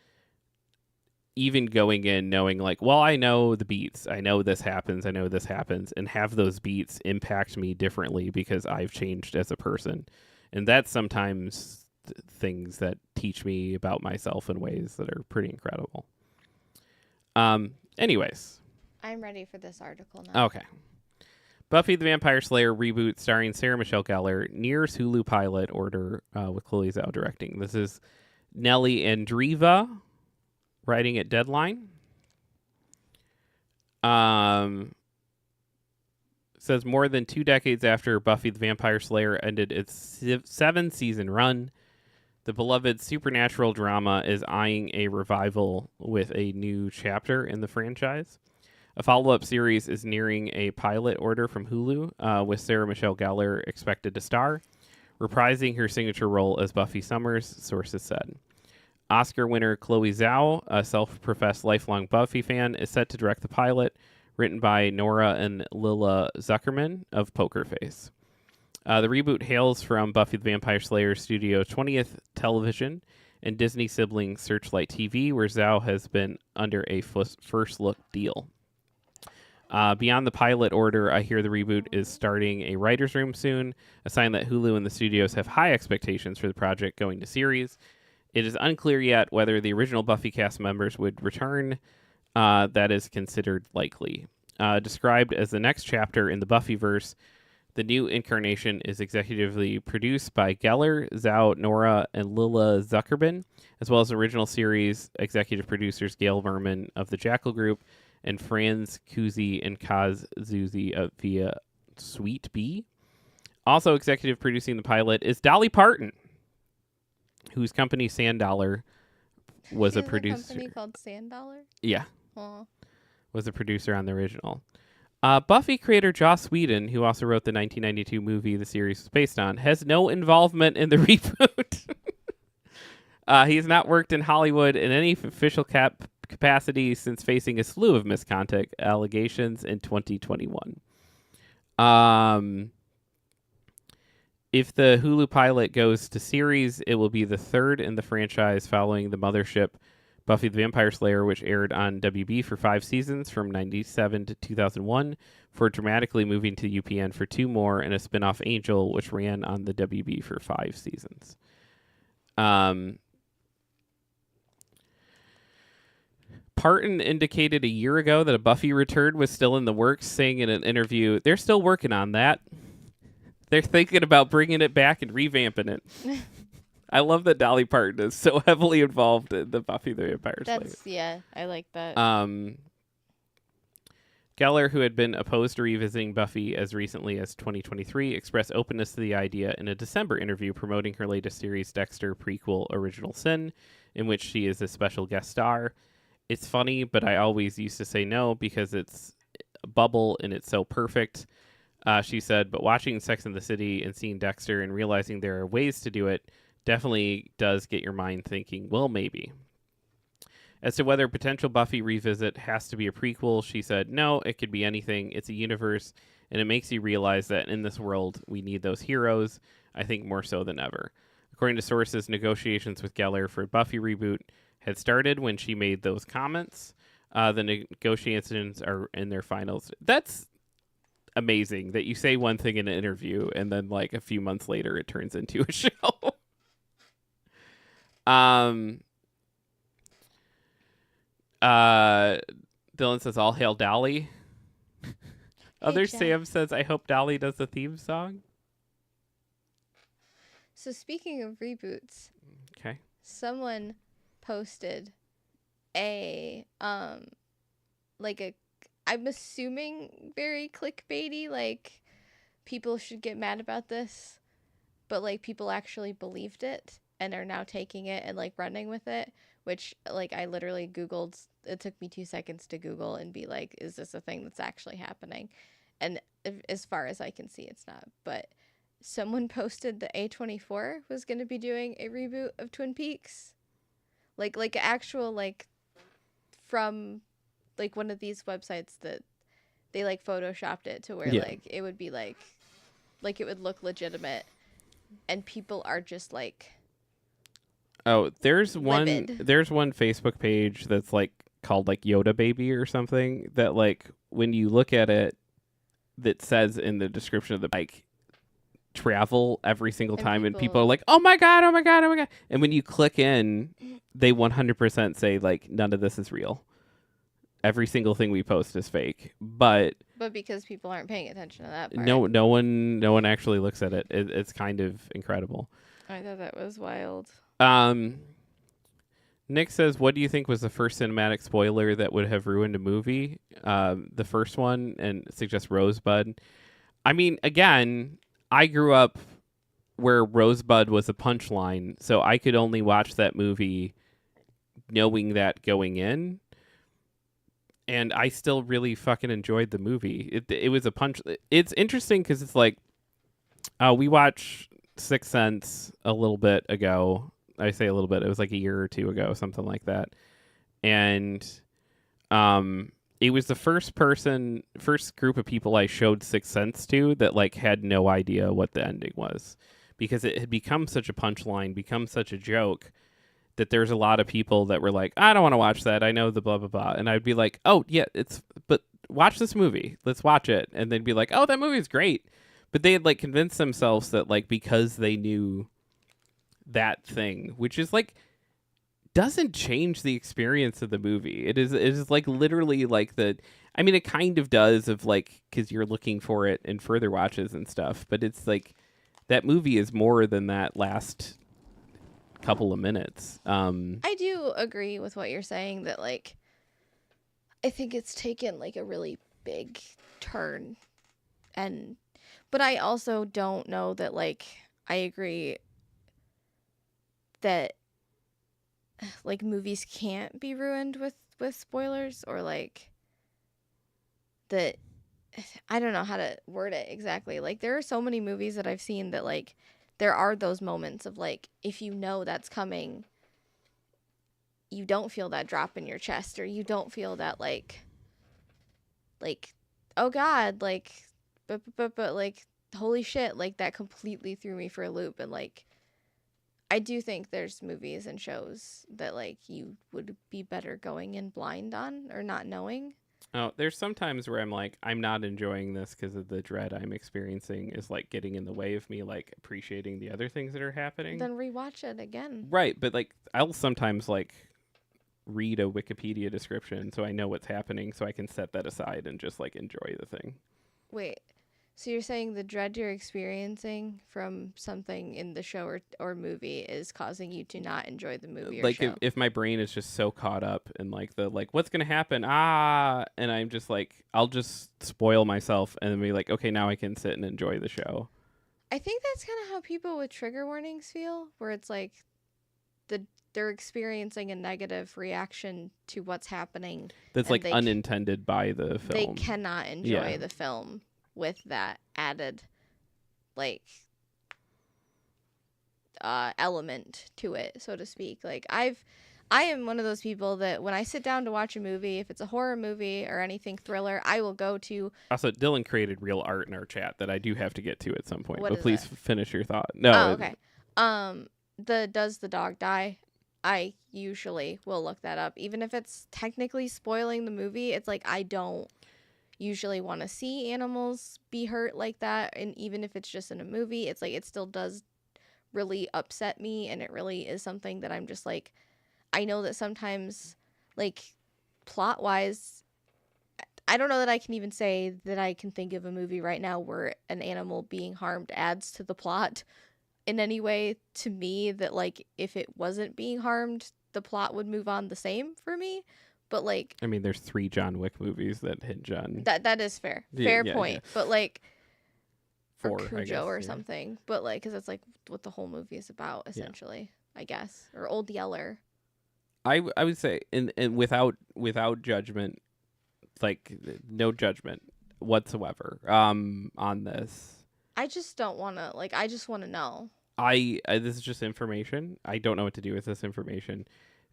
Even going in knowing like, well, I know the beats, I know this happens, and have those beats impact me differently because I've changed as a person. And that's sometimes things that teach me about myself in ways that are pretty incredible. Anyways. I'm ready for this article now. Okay. Buffy the Vampire Slayer reboot starring Sarah Michelle Gellar nears Hulu pilot order with Chloe Zhao directing. This is Nellie Andreeva writing at Deadline. Says more than 2 decades after Buffy the Vampire Slayer ended its 7-season run, the beloved supernatural drama is eyeing a revival with a new chapter in the franchise. A follow-up series is nearing a pilot order from Hulu, with Sarah Michelle Gellar expected to star, reprising her signature role as Buffy Summers, sources said. Oscar winner Chloe Zhao, a self-professed lifelong Buffy fan, is set to direct the pilot, written by Nora and Lila Zuckerman of Poker Face. The reboot hails from Buffy the Vampire Slayer Studio 20th Television and Disney sibling Searchlight TV, where Zhao has been under a first-look deal. Beyond the pilot order, I hear the reboot is starting a writer's room soon, a sign that Hulu and the studios have high expectations for the project going to series. It is unclear yet whether the original Buffy cast members would return. That is considered likely. Described as the next chapter in the Buffyverse, the new incarnation is executively produced by Gellar, Zhao, Nora, and Lila Zuckerman, as well as original series executive producers Gail Verman of the Jackal Group and Franz Kuzi and Kaz Zuzi via Sweet Bee. Also executive producing the pilot is Dolly Parton, whose company Sand-Dollar was a producer. A company called Sand-Dollar? Yeah. Aww. Was a producer on the original. Buffy creator Joss Whedon, who also wrote the 1992 movie the series was based on, has no involvement in the reboot. He has not worked in Hollywood in any official capacity since facing a slew of misconduct allegations in 2021. If the Hulu pilot goes to series, it will be the third in the franchise following the mothership Buffy the Vampire Slayer, which aired on WB for 5 seasons from 97 to 2001, before dramatically moving to UPN for 2 more, and a spin-off Angel, which ran on the WB for 5 seasons. Parton indicated a year ago that a Buffy return was still in the works, saying in an interview, they're still working on that. They're thinking about bringing it back and revamping it. I love that Dolly Parton is so heavily involved in the Buffy the Vampire Slayer. Yeah, I like that. Geller, who had been opposed to revisiting Buffy as recently as 2023, expressed openness to the idea in a December interview promoting her latest series, Dexter prequel Original Sin, in which she is a special guest star. It's funny, but I always used to say no because it's a bubble and it's so perfect. She said, but watching Sex and the City and seeing Dexter and realizing there are ways to do it definitely does get your mind thinking, well, maybe. As to whether a potential Buffy revisit has to be a prequel, she said, no, it could be anything. It's a universe, and it makes you realize that in this world, we need those heroes, I think more so than ever. According to sources, negotiations with Geller for Buffy reboot had started when she made those comments. The negotiations are in their finals. That's amazing that you say one thing in an interview, and then like a few months later, it turns into a show. Dylan says, all hail Dolly. Other Sam says, I hope Dolly does the theme song. So speaking of reboots, okay, someone posted I'm assuming very clickbaity, like people should get mad about this, but like people actually believed it and are now taking it and like running with it, which like I literally Googled. It took me 2 seconds to Google and be like, is this a thing that's actually happening? And as far as I can see, it's not. But someone posted that A24 was going to be doing a reboot of Twin Peaks. Like actual, like, from, like, one of these websites that they, like, photoshopped it to where, like, it would be, like, it would look legitimate. And people are just, like, oh, there's livid. one Facebook page that's, like, called, like, Yoda Baby or something that, like, when you look at it, that says in the description of the, like, travel every single time, and people are like, oh my god, oh my god, oh my god. And when you click in, they 100% say, like, none of this is real. Every single thing we post is fake. But because people aren't paying attention to that part. No one actually looks at it. It's kind of incredible. I thought that was wild. Nick says, what do you think was the first cinematic spoiler that would have ruined a movie? The first one, and suggests Rosebud. I mean, again, I grew up where Rosebud was a punchline, so I could only watch that movie knowing that going in. And I still really fucking enjoyed the movie. It was a punch. It's interesting because it's like, we watched Sixth Sense a little bit ago. I say a little bit. It was like a year or two ago, something like that. And it was the first group of people I showed Sixth Sense to that like had no idea what the ending was, because it had become such a punchline, become such a joke, that there's a lot of people that were like, I don't want to watch that. I know the blah, blah, blah. And I'd be like, oh, yeah, but watch this movie. Let's watch it. And they'd be like, oh, that movie's great. But they had like convinced themselves that like because they knew that thing, which is like, doesn't change the experience of the movie. It is like literally like I mean, it kind of does, of like, because you're looking for it in further watches and stuff. But it's like that movie is more than that last couple of minutes. I do agree with what you're saying, that like I think it's taken like a really big turn, but I also don't know that like I agree that like movies can't be ruined with spoilers, or like that. I don't know how to word it exactly. Like there are so many movies that I've seen that like there are those moments of like, if you know that's coming, you don't feel that drop in your chest, or you don't feel that like oh god, like but like holy shit, like that completely threw me for a loop. And like I do think there's movies and shows that like you would be better going in blind on or not knowing. Oh, there's some times where I'm like, I'm not enjoying this because of the dread I'm experiencing is like getting in the way of me like appreciating the other things that are happening. Then rewatch it again. Right, but like I'll sometimes like read a Wikipedia description so I know what's happening so I can set that aside and just like enjoy the thing. Wait. So you're saying the dread you're experiencing from something in the show or movie is causing you to not enjoy the movie or Like show? if my brain is just so caught up in like the like what's gonna happen and I'm just like I'll just spoil myself and then be like okay now I can sit and enjoy the show. I think that's kind of how people with trigger warnings feel, where it's like they're experiencing a negative reaction to what's happening. That's like unintended by the film. They cannot enjoy the film with that added like element to it, so to speak. Like I am one of those people that when I sit down to watch a movie, if it's a horror movie or anything thriller, I will go to. Also, Dylan created real art in our chat that I do have to get to at some point. What but is please it? finish your thought. No. Oh, okay. The does the dog die? I usually will look that up, even if it's technically spoiling the movie. It's like I don't usually want to see animals be hurt like that, and even if it's just in a movie, it's like it still does really upset me, and it really is something that I'm just like, I know that sometimes like plot wise, I don't know that I can even say that I can think of a movie right now where an animal being harmed adds to the plot in any way to me, that like if it wasn't being harmed the plot would move on the same for me. But like, I mean, there's 3 John Wick movies that hinge on that is fair. Fair point. But like 4, or Cujo I guess, or something. But like, because that's like what the whole movie is about, essentially. I guess, or Old Yeller. I would say, and without judgment, like no judgment whatsoever, on this. I just don't want to like. I just want to know. This is just information. I don't know what to do with this information.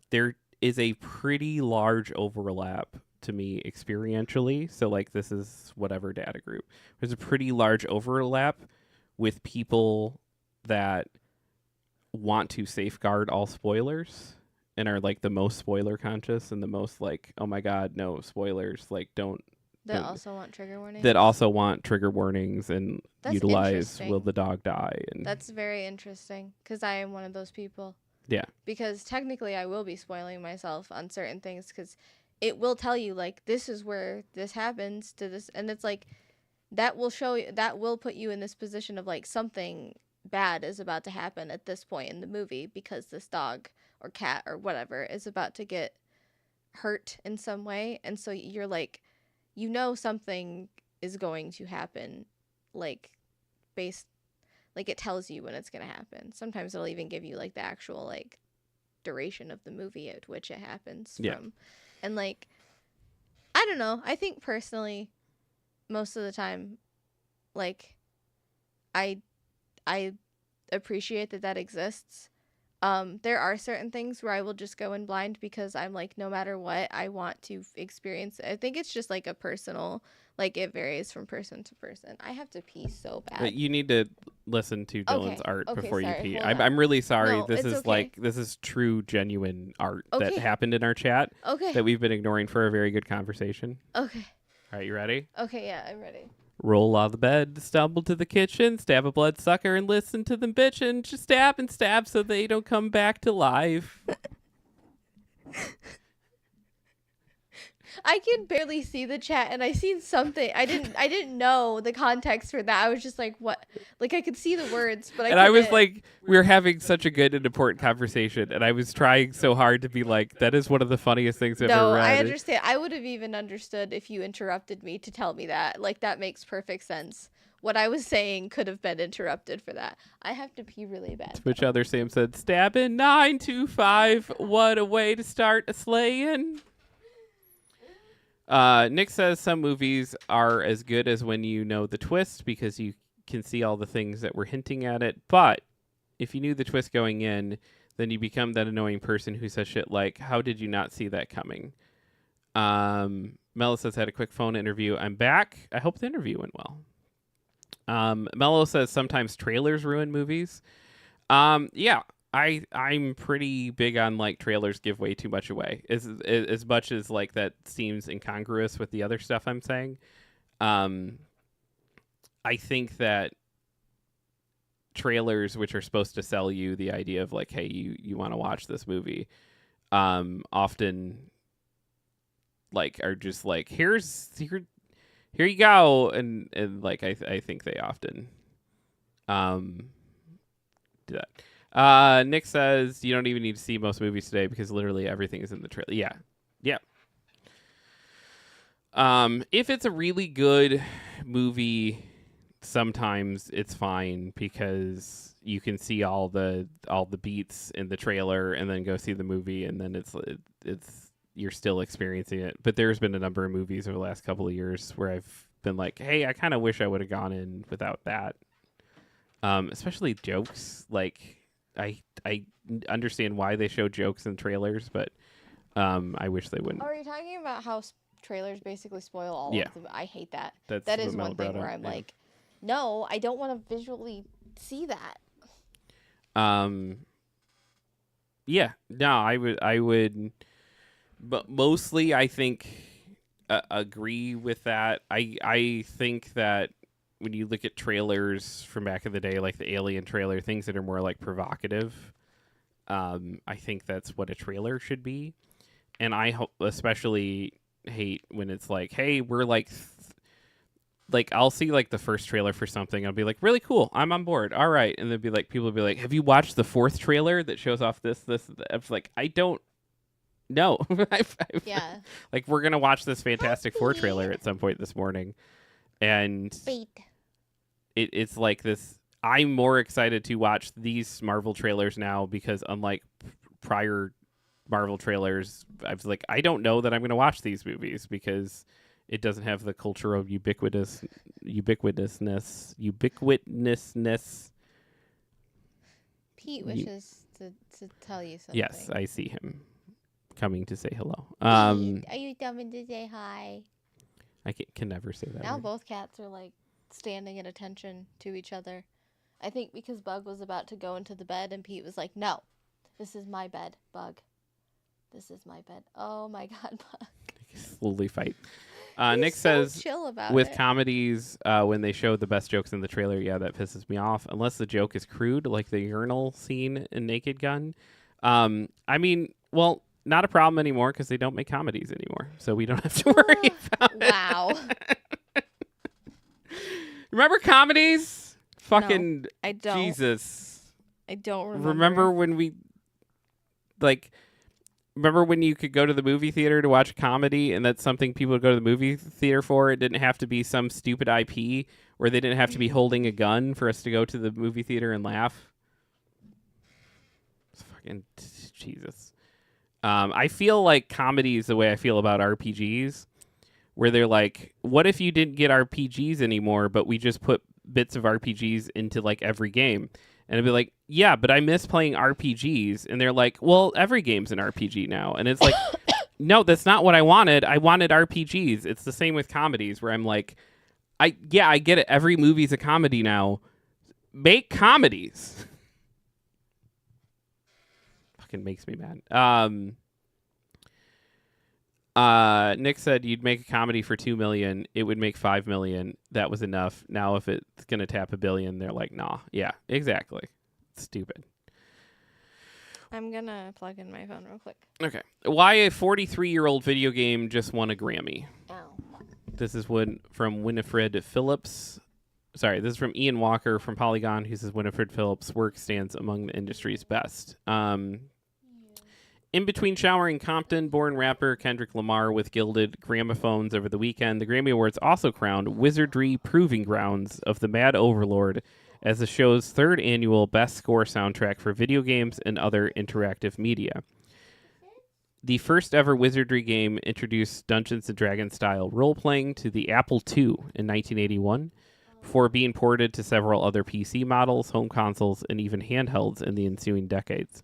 There is a pretty large overlap to me experientially. So like this is whatever data group. There's a pretty large overlap with people that want to safeguard all spoilers and are like the most spoiler conscious and the most like, oh my God, no spoilers. Like don't. Also want trigger warnings. That also want trigger warnings and That's utilize will the dog die. And that's very interesting because I am one of those people. Yeah. Because technically I will be spoiling myself on certain things because it will tell you like this is where this happens to this, and it's like that will show you, that will put you in this position of like something bad is about to happen at this point in the movie because this dog or cat or whatever is about to get hurt in some way, and so you're like, you know, something is going to happen, like based, like it tells you when it's going to happen. Sometimes it'll even give you like the actual like duration of the movie at which it happens from. And like, I don't know. I think personally, most of the time, like I appreciate that exists. There are certain things where I will just go in blind because I'm like, no matter what, I want to experience it. I think it's just like a personal, like it varies from person to person. I have to pee so bad. But you need to listen to Dylan's art before you pee. Hold on. I'm really sorry. No, this it's is okay. like this is true, genuine art that Okay. happened in our chat Okay. that we've been ignoring for a very good conversation. Okay. All right, you ready? Okay, yeah, I'm ready. Roll out of the bed, stumble to the kitchen, stab a bloodsucker, and listen to them bitchin'. Just stab and stab so they don't come back to life. I can barely see the chat, and I seen something. I didn't know the context for that. I was just like, what? Like I could see the words, but I was like, we were having such a good and important conversation, and I was trying so hard to be like, that is one of the funniest things I've ever read. No, I understand. I would have even understood if you interrupted me to tell me that. Like that makes perfect sense. What I was saying could have been interrupted for that. I have to pee really bad. Which other Sam said, stabbing 925. What a way to start a slaying. Nick says some movies are as good as when you know the twist because you can see all the things that were hinting at it. But if you knew the twist going in, then you become that annoying person who says shit like, how did you not see that coming? Mello says, had a quick phone interview. I'm back. I hope the interview went well. Mello says sometimes trailers ruin movies. Yeah, I'm pretty big on like trailers give way too much away. As much as like that seems incongruous with the other stuff I'm saying. Um, I think that trailers, which are supposed to sell you the idea of like, hey, you want to watch this movie, often like are just like here you go, and like I think they often do that. Nick says you don't even need to see most movies today because literally everything is in the trailer. Yeah. Yeah. If it's a really good movie, sometimes it's fine because you can see all the beats in the trailer and then go see the movie, and then it's you're still experiencing it. But there's been a number of movies over the last couple of years where I've been like, hey, I kind of wish I would have gone in without that. Especially jokes. Like I understand why they show jokes in trailers, but I wish they wouldn't. Are you talking about how trailers basically spoil all Yeah. of them? I hate that. That's That what is Mel one thing brought where up, I'm yeah. like, no, I don't want to visually see that. Yeah, no, I would, but mostly I think agree with that. I think that when you look at trailers from back in the day, like the Alien trailer, things that are more like provocative, I think that's what a trailer should be. And I especially hate when it's like, hey, we're like I'll see like the first trailer for something. I'll be like, really cool. I'm on board. All right. And then be like, people will be like, have you watched the fourth trailer that shows off this? I'm like, I don't know. Yeah. Like, we're going to watch this Fantastic Four trailer at some point this morning. And it's like this. I'm more excited to watch these Marvel trailers now because unlike prior Marvel trailers, I was like, I don't know that I'm going to watch these movies because it doesn't have the cultural ubiquitousness. Pete wishes to tell you something. Yes, I see him coming to say hello. Pete, are you coming to say hi? I can never say that. Now word. both cats are like standing at attention to each other. I think because Bug was about to go into the bed and Pete was like, no, this is my bed, Bug. This is my bed. Oh my God, Bug. Slowly fight. He's Nick so says, chill about with it. comedies, when they show the best jokes in the trailer, yeah, that pisses me off. Unless the joke is crude, like the urinal scene in Naked Gun. I mean, well, not a problem anymore because they don't make comedies anymore, so we don't have to worry about it. Wow. Remember comedies? Fucking No, I don't. Jesus. I don't remember. Remember when we remember when you could go to the movie theater to watch a comedy and that's something people would go to the movie theater for? It didn't have to be some stupid IP or they didn't have to be holding a gun for us to go to the movie theater and laugh. It's fucking Jesus. I feel like comedy is the way I feel about RPGs, where they're like, what if you didn't get RPGs anymore, but we just put bits of RPGs into like every game? And I'd be like, yeah, but I miss playing RPGs. And they're like, well, every game's an RPG now. And it's like, no, that's not what I wanted. I wanted RPGs. It's the same with comedies where I'm like, I get it. Every movie's a comedy now. Make comedies. Fucking makes me mad. Nick said you'd make a comedy for $2 million. It would make $5 million. That was enough. Now, if it's going to tap $1 billion, they're like, nah. Yeah, exactly. It's stupid. I'm going to plug in my phone real quick. Okay. Why a 43-year-old video game just won a Grammy? Ow. This is from Winifred Phillips. Sorry, this is from Ian Walker from Polygon, who says Winifred Phillips' work stands among the industry's best. In between showering Compton-born rapper Kendrick Lamar with gilded gramophones over the weekend, the Grammy Awards also crowned Wizardry Proving Grounds of the Mad Overlord as the show's third annual Best Score soundtrack for video games and other interactive media. The first ever Wizardry game introduced Dungeons & Dragons-style role-playing to the Apple II in 1981, before being ported to several other PC models, home consoles, and even handhelds in the ensuing decades.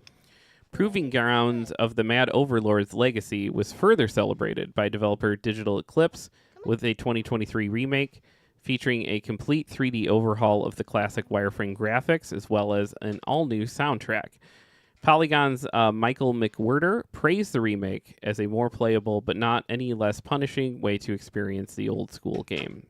Proving Grounds of the Mad Overlord's legacy was further celebrated by developer Digital Eclipse with a 2023 remake featuring a complete 3D overhaul of the classic wireframe graphics as well as an all-new soundtrack. Polygon's Michael McWhirter praised the remake as a more playable but not any less punishing way to experience the old school game.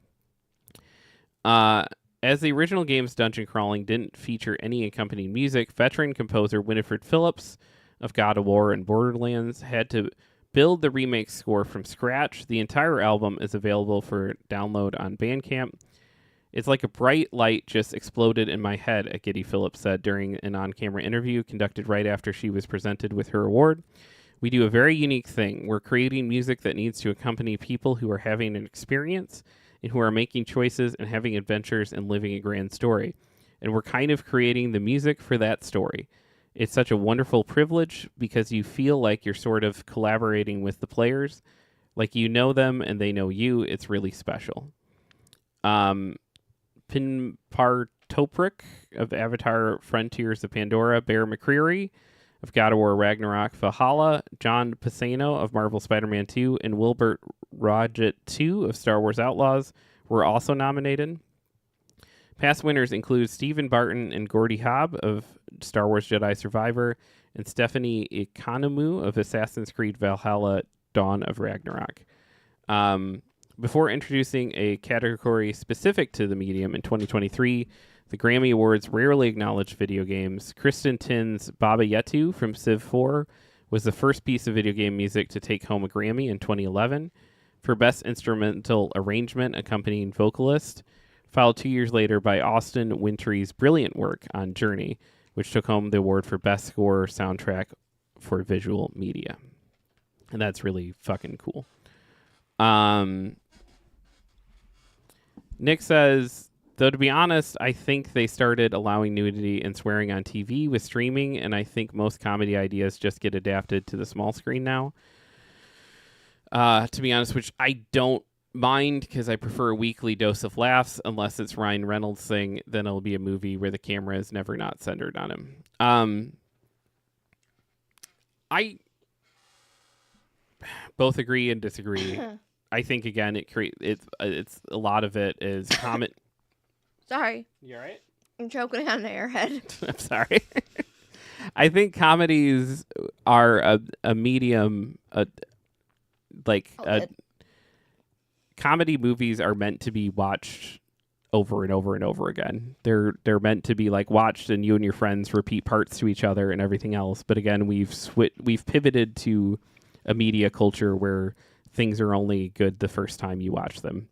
As the original game's dungeon crawling didn't feature any accompanying music, veteran composer Winifred Phillips of God of War and Borderlands had to build the remake score from scratch. The entire album is available for download on Bandcamp. It's like a bright light just exploded in my head, Giddy Phillips said during an on-camera interview conducted right after she was presented with her award. We do a very unique thing. We're creating music that needs to accompany people who are having an experience and who are making choices and having adventures and living a grand story. And we're kind of creating the music for that story. It's such a wonderful privilege because you feel like you're sort of collaborating with the players, like you know them and they know you. It's really special. Pinpartoprik of Avatar Frontiers of Pandora, Bear McCreary of God of War Ragnarok Valhalla, John Pisano of Marvel Spider-Man 2, and Wilbert Roget 2 of Star Wars Outlaws were also nominated. Past winners include Stephen Barton and Gordy Hobb of Star Wars Jedi Survivor, and Stephanie Economou of Assassin's Creed Valhalla Dawn of Ragnarok. Before introducing a category specific to the medium in 2023, the Grammy Awards rarely acknowledged video games. Kristen Tinn's Baba Yetu from Civ 4 was the first piece of video game music to take home a Grammy in 2011 for Best Instrumental Arrangement accompanying vocalist, followed 2 years later by Austin Wintory's brilliant work on Journey, which took home the award for Best Score Soundtrack for Visual Media. And that's really fucking cool. Nick says, though to be honest, I think they started allowing nudity and swearing on TV with streaming, and I think most comedy ideas just get adapted to the small screen now. To be honest, which I don't mind because I prefer a weekly dose of laughs, unless it's Ryan Reynolds' thing, then it'll be a movie where the camera is never not centered on him. I both agree and disagree. I think again, it's a lot of it is comment. Sorry. You all right? I'm choking on an airhead. I'm sorry. I think comedies are a medium, comedy movies are meant to be watched over and over and over again. They're meant to be like watched and you and your friends repeat parts to each other and everything else. But again, we've pivoted to a media culture where things are only good the first time you watch them.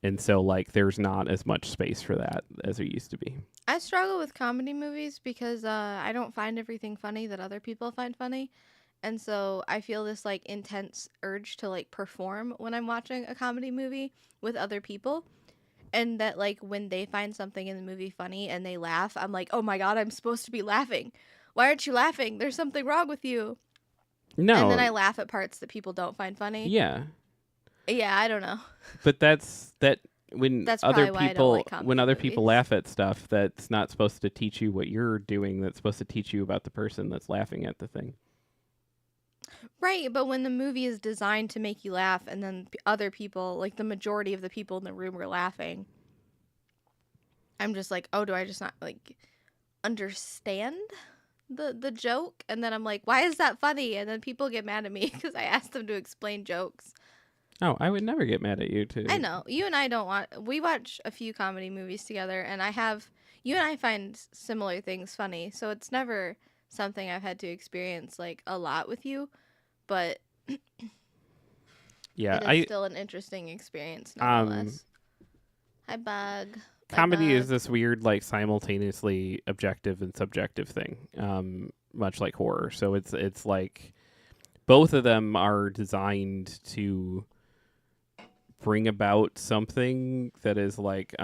And so, like, there's not as much space for that as there used to be. I struggle with comedy movies because I don't find everything funny that other people find funny. And so I feel this, like, intense urge to, like, perform when I'm watching a comedy movie with other people. And that, like, when they find something in the movie funny and they laugh, I'm like, oh my God, I'm supposed to be laughing. Why aren't you laughing? There's something wrong with you. No. And then I laugh at parts that people don't find funny. Yeah. Yeah, I don't know. But when That's other why I don't people like comedy when other movies. people laugh at stuff, that's not supposed to teach you what you're doing. That's supposed to teach you about the person that's laughing at the thing. Right, but when the movie is designed to make you laugh and then other people, like the majority of the people in the room are laughing, I'm just like, oh, do I just not, like, understand the joke? And then I'm like, why is that funny? And then people get mad at me because I asked them to explain jokes. Oh, I would never get mad at you too. I know. You and I we watch a few comedy movies together, and you and I find similar things funny, so it's never something I've had to experience, like, a lot with you, but yeah, it is still an interesting experience nonetheless. Hi, Bug. Comedy Bye, is Bug. this weird, like, simultaneously objective and subjective thing, much like horror. So it's like both of them are designed to bring about something that is that's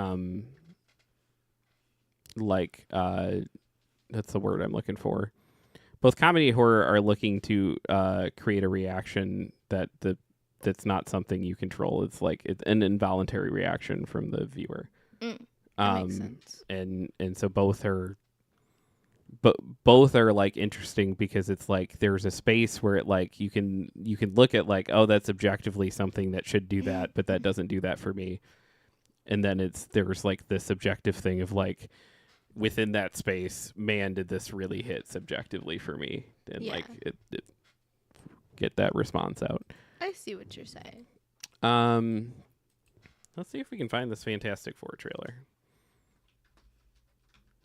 the word I'm looking for. Both comedy and horror are looking to create a reaction that's not something you control. It's like it's an involuntary reaction from the viewer. That makes sense. And so both are like interesting because it's like there's a space where it like you can look at like, oh, that's objectively something that should do that, but that doesn't do that for me. And then there's like this subjective thing of like, within that space, man, did this really hit subjectively for me, and Yeah. like it get that response out. I see what you're saying. Let's see if we can find this Fantastic Four trailer,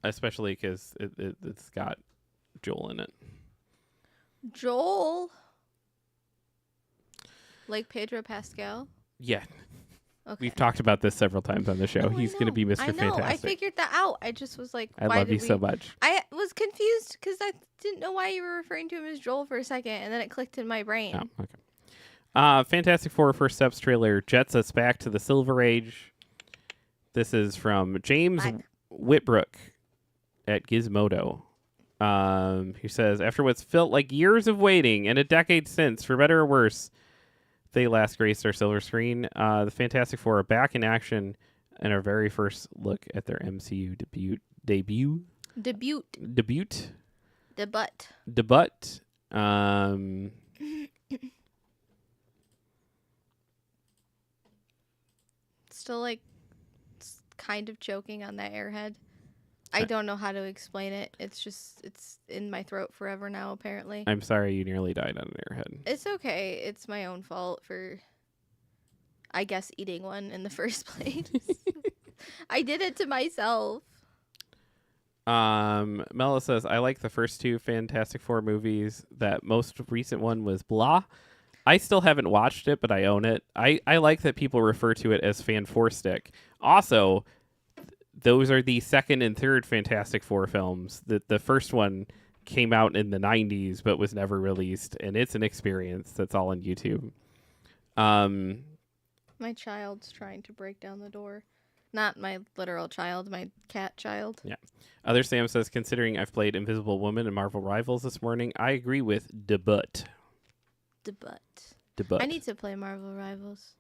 especially because it's got Joel in it. Joel? Like Pedro Pascal? Yeah, Okay. we've talked about this several times on the show. Oh, He's going to be Mr. I know. Fantastic. I figured that out. I just was like, I why love did you so much. I was confused because I didn't know why you were referring to him as Joel for a second, and then it clicked in my brain. Oh, okay. Fantastic Four First Steps trailer jets us back to the Silver Age. This is from James Whitbrook at Gizmodo. He says, after what's felt like years of waiting and a decade since, for better or worse, they last graced our silver screen. The Fantastic Four are back in action and our very first look at their MCU debut. Still like kind of choking on that airhead. I don't know how to explain it. It's in my throat forever now, apparently. I'm sorry you nearly died on an airhead. It's okay. It's my own fault for, I guess, eating one in the first place. I did it to myself. Mela says, I like the first two Fantastic Four movies. That most recent one was blah. I still haven't watched it, but I own it. I like that people refer to it as Fan-4-Stick. Also, those are the second and third Fantastic Four films. The first one came out in the 90s, but was never released, and it's an experience that's all on YouTube. My child's trying to break down the door. Not my literal child, my cat child. Yeah. Other Sam says, considering I've played Invisible Woman and Marvel Rivals this morning, I agree with Debut. I need to play Marvel Rivals.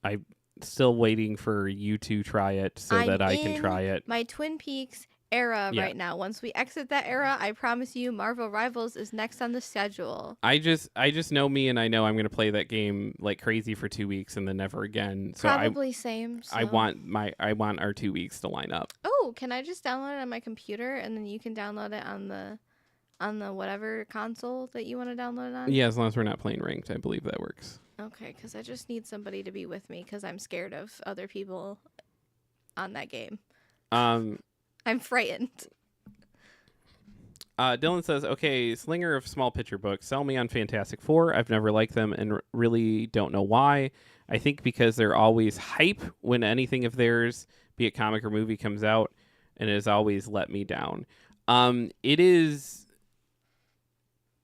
I'm still waiting for you to try it so that I can try it. My Twin Peaks era right now. Once we exit that era, I promise you Marvel Rivals is next on the schedule. I just know me, and I know I'm going to play that game like crazy for 2 weeks and then never again. So Probably same. So. I want our 2 weeks to line up. Oh, can I just download it on my computer and then you can download it on the whatever console that you want to download it on? Yeah, as long as we're not playing ranked, I believe that works. Okay, because I just need somebody to be with me because I'm scared of other people on that game. I'm frightened. Dylan says, okay, slinger of small picture books, sell me on Fantastic Four. I've never liked them and really don't know why. I think because they're always hype when anything of theirs, be it comic or movie, comes out, and it has always let me down. It is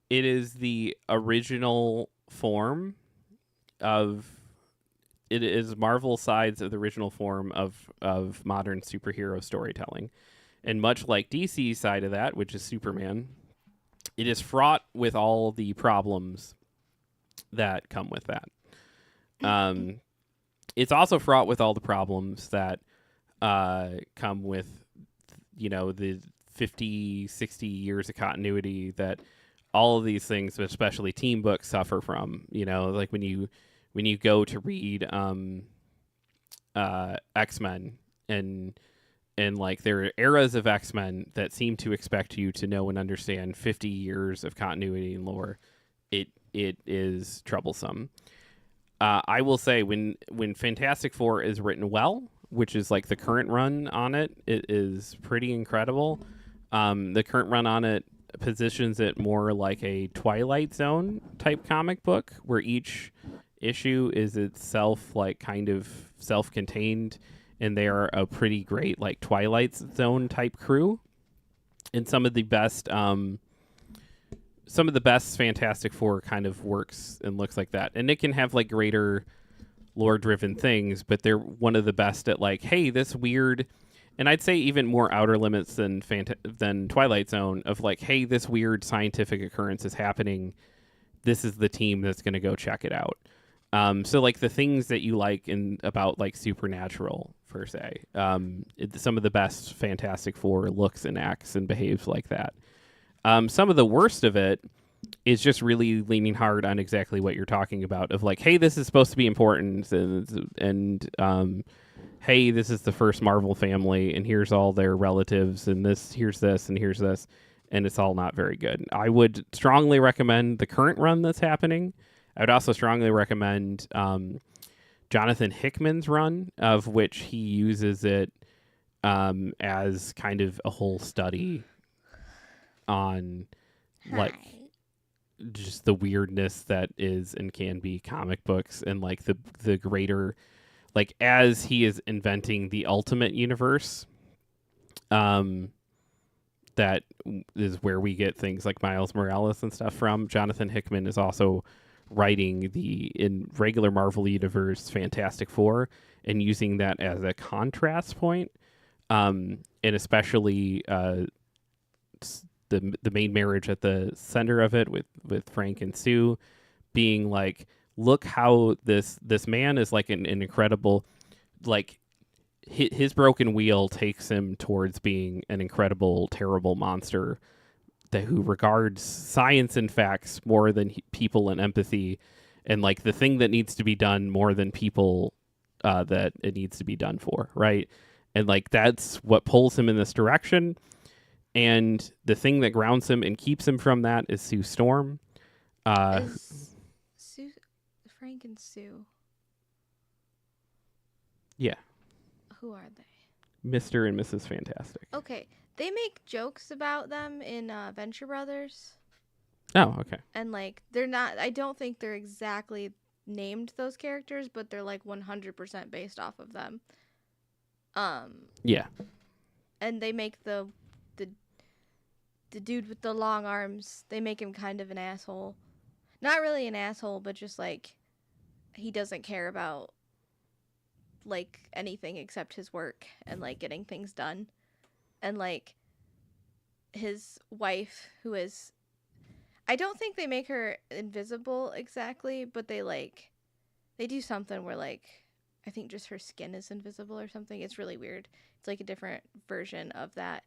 the original form of... It is Marvel sides of the original form of modern superhero storytelling. And much like DC's side of that, which is Superman, it is fraught with all the problems that come with that. It's also fraught with all the problems that come with, the 50, 60 years of continuity that all of these things, especially team books, suffer from. Like when you go to read X-Men and like there are eras of X-Men that seem to expect you to know and understand 50 years of continuity and lore. It is troublesome. I will say when Fantastic Four is written well, which is like the current run on it, it is pretty incredible. The current run on it positions it more like a Twilight Zone type comic book where each issue is itself like kind of self-contained, and they are a pretty great like Twilight Zone type crew. And some of the best Fantastic Four kind of works and looks like that. And it can have like greater lore driven things, but they're one of the best at like, hey, this weird, and I'd say even more outer limits than Twilight Zone of like, hey, this weird scientific occurrence is happening. This is the team that's going to go check it out. So like the things that you like about like Supernatural per se, some of the best Fantastic Four looks and acts and behaves like that. Some of the worst of it is just really leaning hard on exactly what you're talking about of like, hey, this is supposed to be important and hey, this is the first Marvel family, and here's all their relatives, and here's this, and here's this, and it's all not very good. I would strongly recommend the current run that's happening. I would also strongly recommend Jonathan Hickman's run, of which he uses it as kind of a whole study on like just the weirdness that is and can be comic books, and like the greater, like, as he is inventing the ultimate universe, that is where we get things like Miles Morales and stuff from. Jonathan Hickman is also writing the in regular Marvel universe Fantastic Four and using that as a contrast point, and especially the main marriage at the center of it with Frank and Sue being like, look how this man is like an incredible, like his broken wheel takes him towards being an incredible, terrible monster who regards science and facts more than people and empathy, and like the thing that needs to be done more than people that it needs to be done for, right? And like that's what pulls him in this direction. And the thing that grounds him and keeps him from that is Sue Storm. Is Sue, Frank and Sue? Yeah. Who are they? Mr. and Mrs. Fantastic. Okay, they make jokes about them in Venture Brothers. Oh, okay. And like they're not. I don't think they're exactly named those characters, but they're like 100% based off of them. Yeah. And they make the dude with the long arms, they make him kind of an asshole. Not really an asshole, but just like he doesn't care about like anything except his work and like getting things done. And like his wife, who is, I don't think they make her invisible exactly, but they do something where like I think just her skin is invisible or something. It's really weird. It's like a different version of that.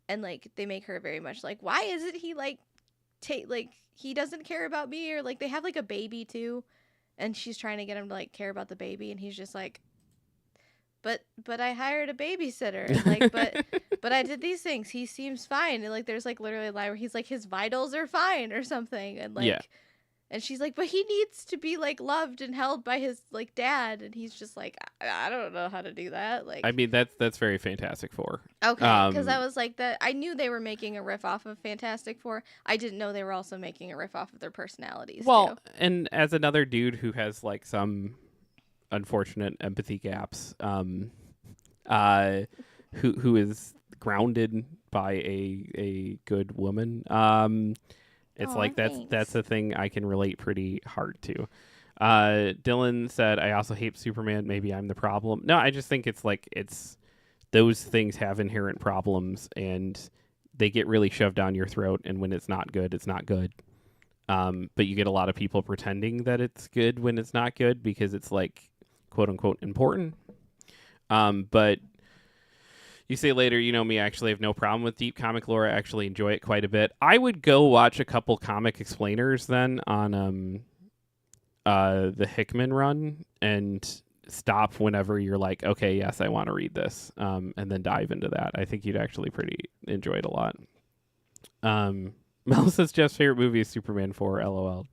And like they make her very much like, why is it he like he doesn't care about me? Or like they have like a baby too, and she's trying to get him to like care about the baby, and he's just like, but I hired a babysitter, and like but I did these things, he seems fine. And like there's like literally a line where he's like, his vitals are fine or something, and like, yeah. And she's like, but he needs to be like loved and held by his like dad, and he's just like, I don't know how to do that. Like, I mean, that's very Fantastic Four. Okay, because I was like that. I knew they were making a riff off of Fantastic Four. I didn't know they were also making a riff off of their personalities. Well, too. And as another dude who has like some unfortunate empathy gaps, who is grounded by a good woman, it's like that's a thing I can relate pretty hard to. Dylan said, I also hate Superman. Maybe I'm the problem. No, I just think it's like those things have inherent problems and they get really shoved down your throat. And when it's not good, it's not good. But you get a lot of people pretending that it's good when it's not good because it's like, quote unquote, important. But you say later, you know me, I actually have no problem with deep comic lore. I actually enjoy it quite a bit. I would go watch a couple comic explainers then on the Hickman run and stop whenever you're like, okay, yes, I want to read this, and then dive into that. I think you'd actually pretty enjoy it a lot. Melissa's Jeff's favorite movie is Superman 4, LOL.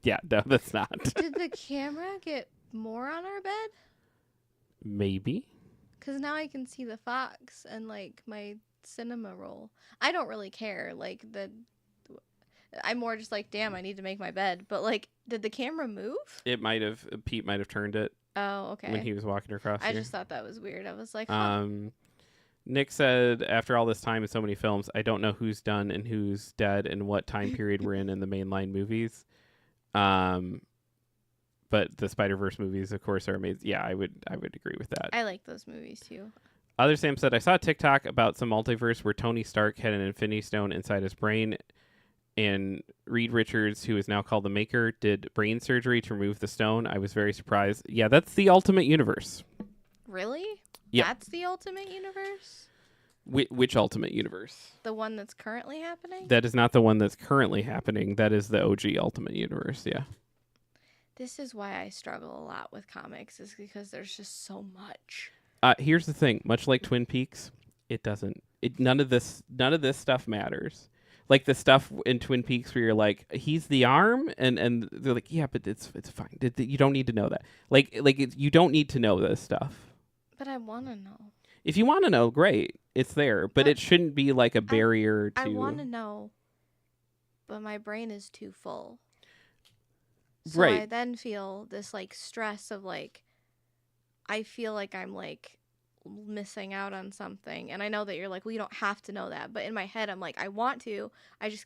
Yeah, no, that's not. Did the camera get more on our bed? Maybe. Because now I can see the fox and like my cinema roll. I don't really care. Like I'm more just like, damn, I need to make my bed. But like, did the camera move? It might have. Pete might have turned it. Oh, okay. When he was walking across. I just thought that was weird. I was like, huh. Nick said, after all this time and so many films, I don't know who's done and who's dead and what time period we're in the mainline movies. But the Spider-Verse movies, of course, are amazing. Yeah, I would agree with that. I like those movies too. Other Sam said, I saw a TikTok about some multiverse where Tony Stark had an Infinity Stone inside his brain, and Reed Richards, who is now called the Maker, did brain surgery to remove the stone. I was very surprised. Yeah, that's the Ultimate Universe. Really? Yeah. That's the Ultimate Universe? Which Ultimate Universe? The one that's currently happening? That is not the one that's currently happening. That is the OG Ultimate Universe, yeah. This is why I struggle a lot with comics, is because there's just so much. Here's the thing. Much like Twin Peaks, it doesn't. None of this stuff matters. Like the stuff in Twin Peaks where you're like, he's the arm, and they're like, yeah, but it's fine. You don't need to know that. You don't need to know this stuff. But I want to know. If you want to know, great, it's there. But it shouldn't be like a barrier to. I want to know, but my brain is too full. So right. I then feel this like stress of like, I feel like I'm like missing out on something. And I know that you're like, well, you don't have to know that. But in my head, I'm like, I want to. I just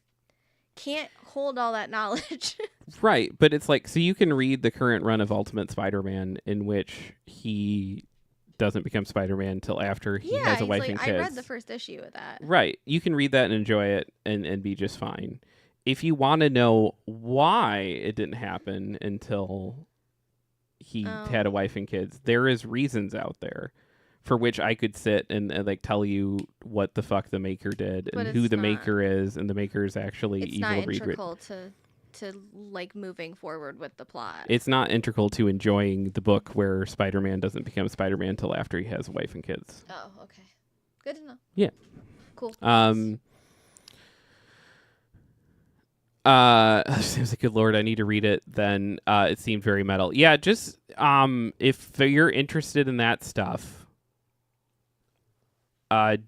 can't hold all that knowledge. Right. But it's like, so you can read the current run of Ultimate Spider-Man in which he doesn't become Spider-Man until after he has a wife and kids. I read the first issue of that. Right. You can read that and enjoy it and be just fine. If you want to know why it didn't happen until he had a wife and kids, there is reasons out there for which I could sit and like tell you what the fuck the maker did and who the maker is, and the maker is actually it's evil. It's not integral to like moving forward with the plot. It's not integral to enjoying the book where Spider-Man doesn't become Spider-Man until after he has a wife and kids. Oh, okay. Good to know. Yeah. Cool. Seems like, good Lord, I need to read it. Then it seemed very metal. Yeah, just if you're interested in that stuff,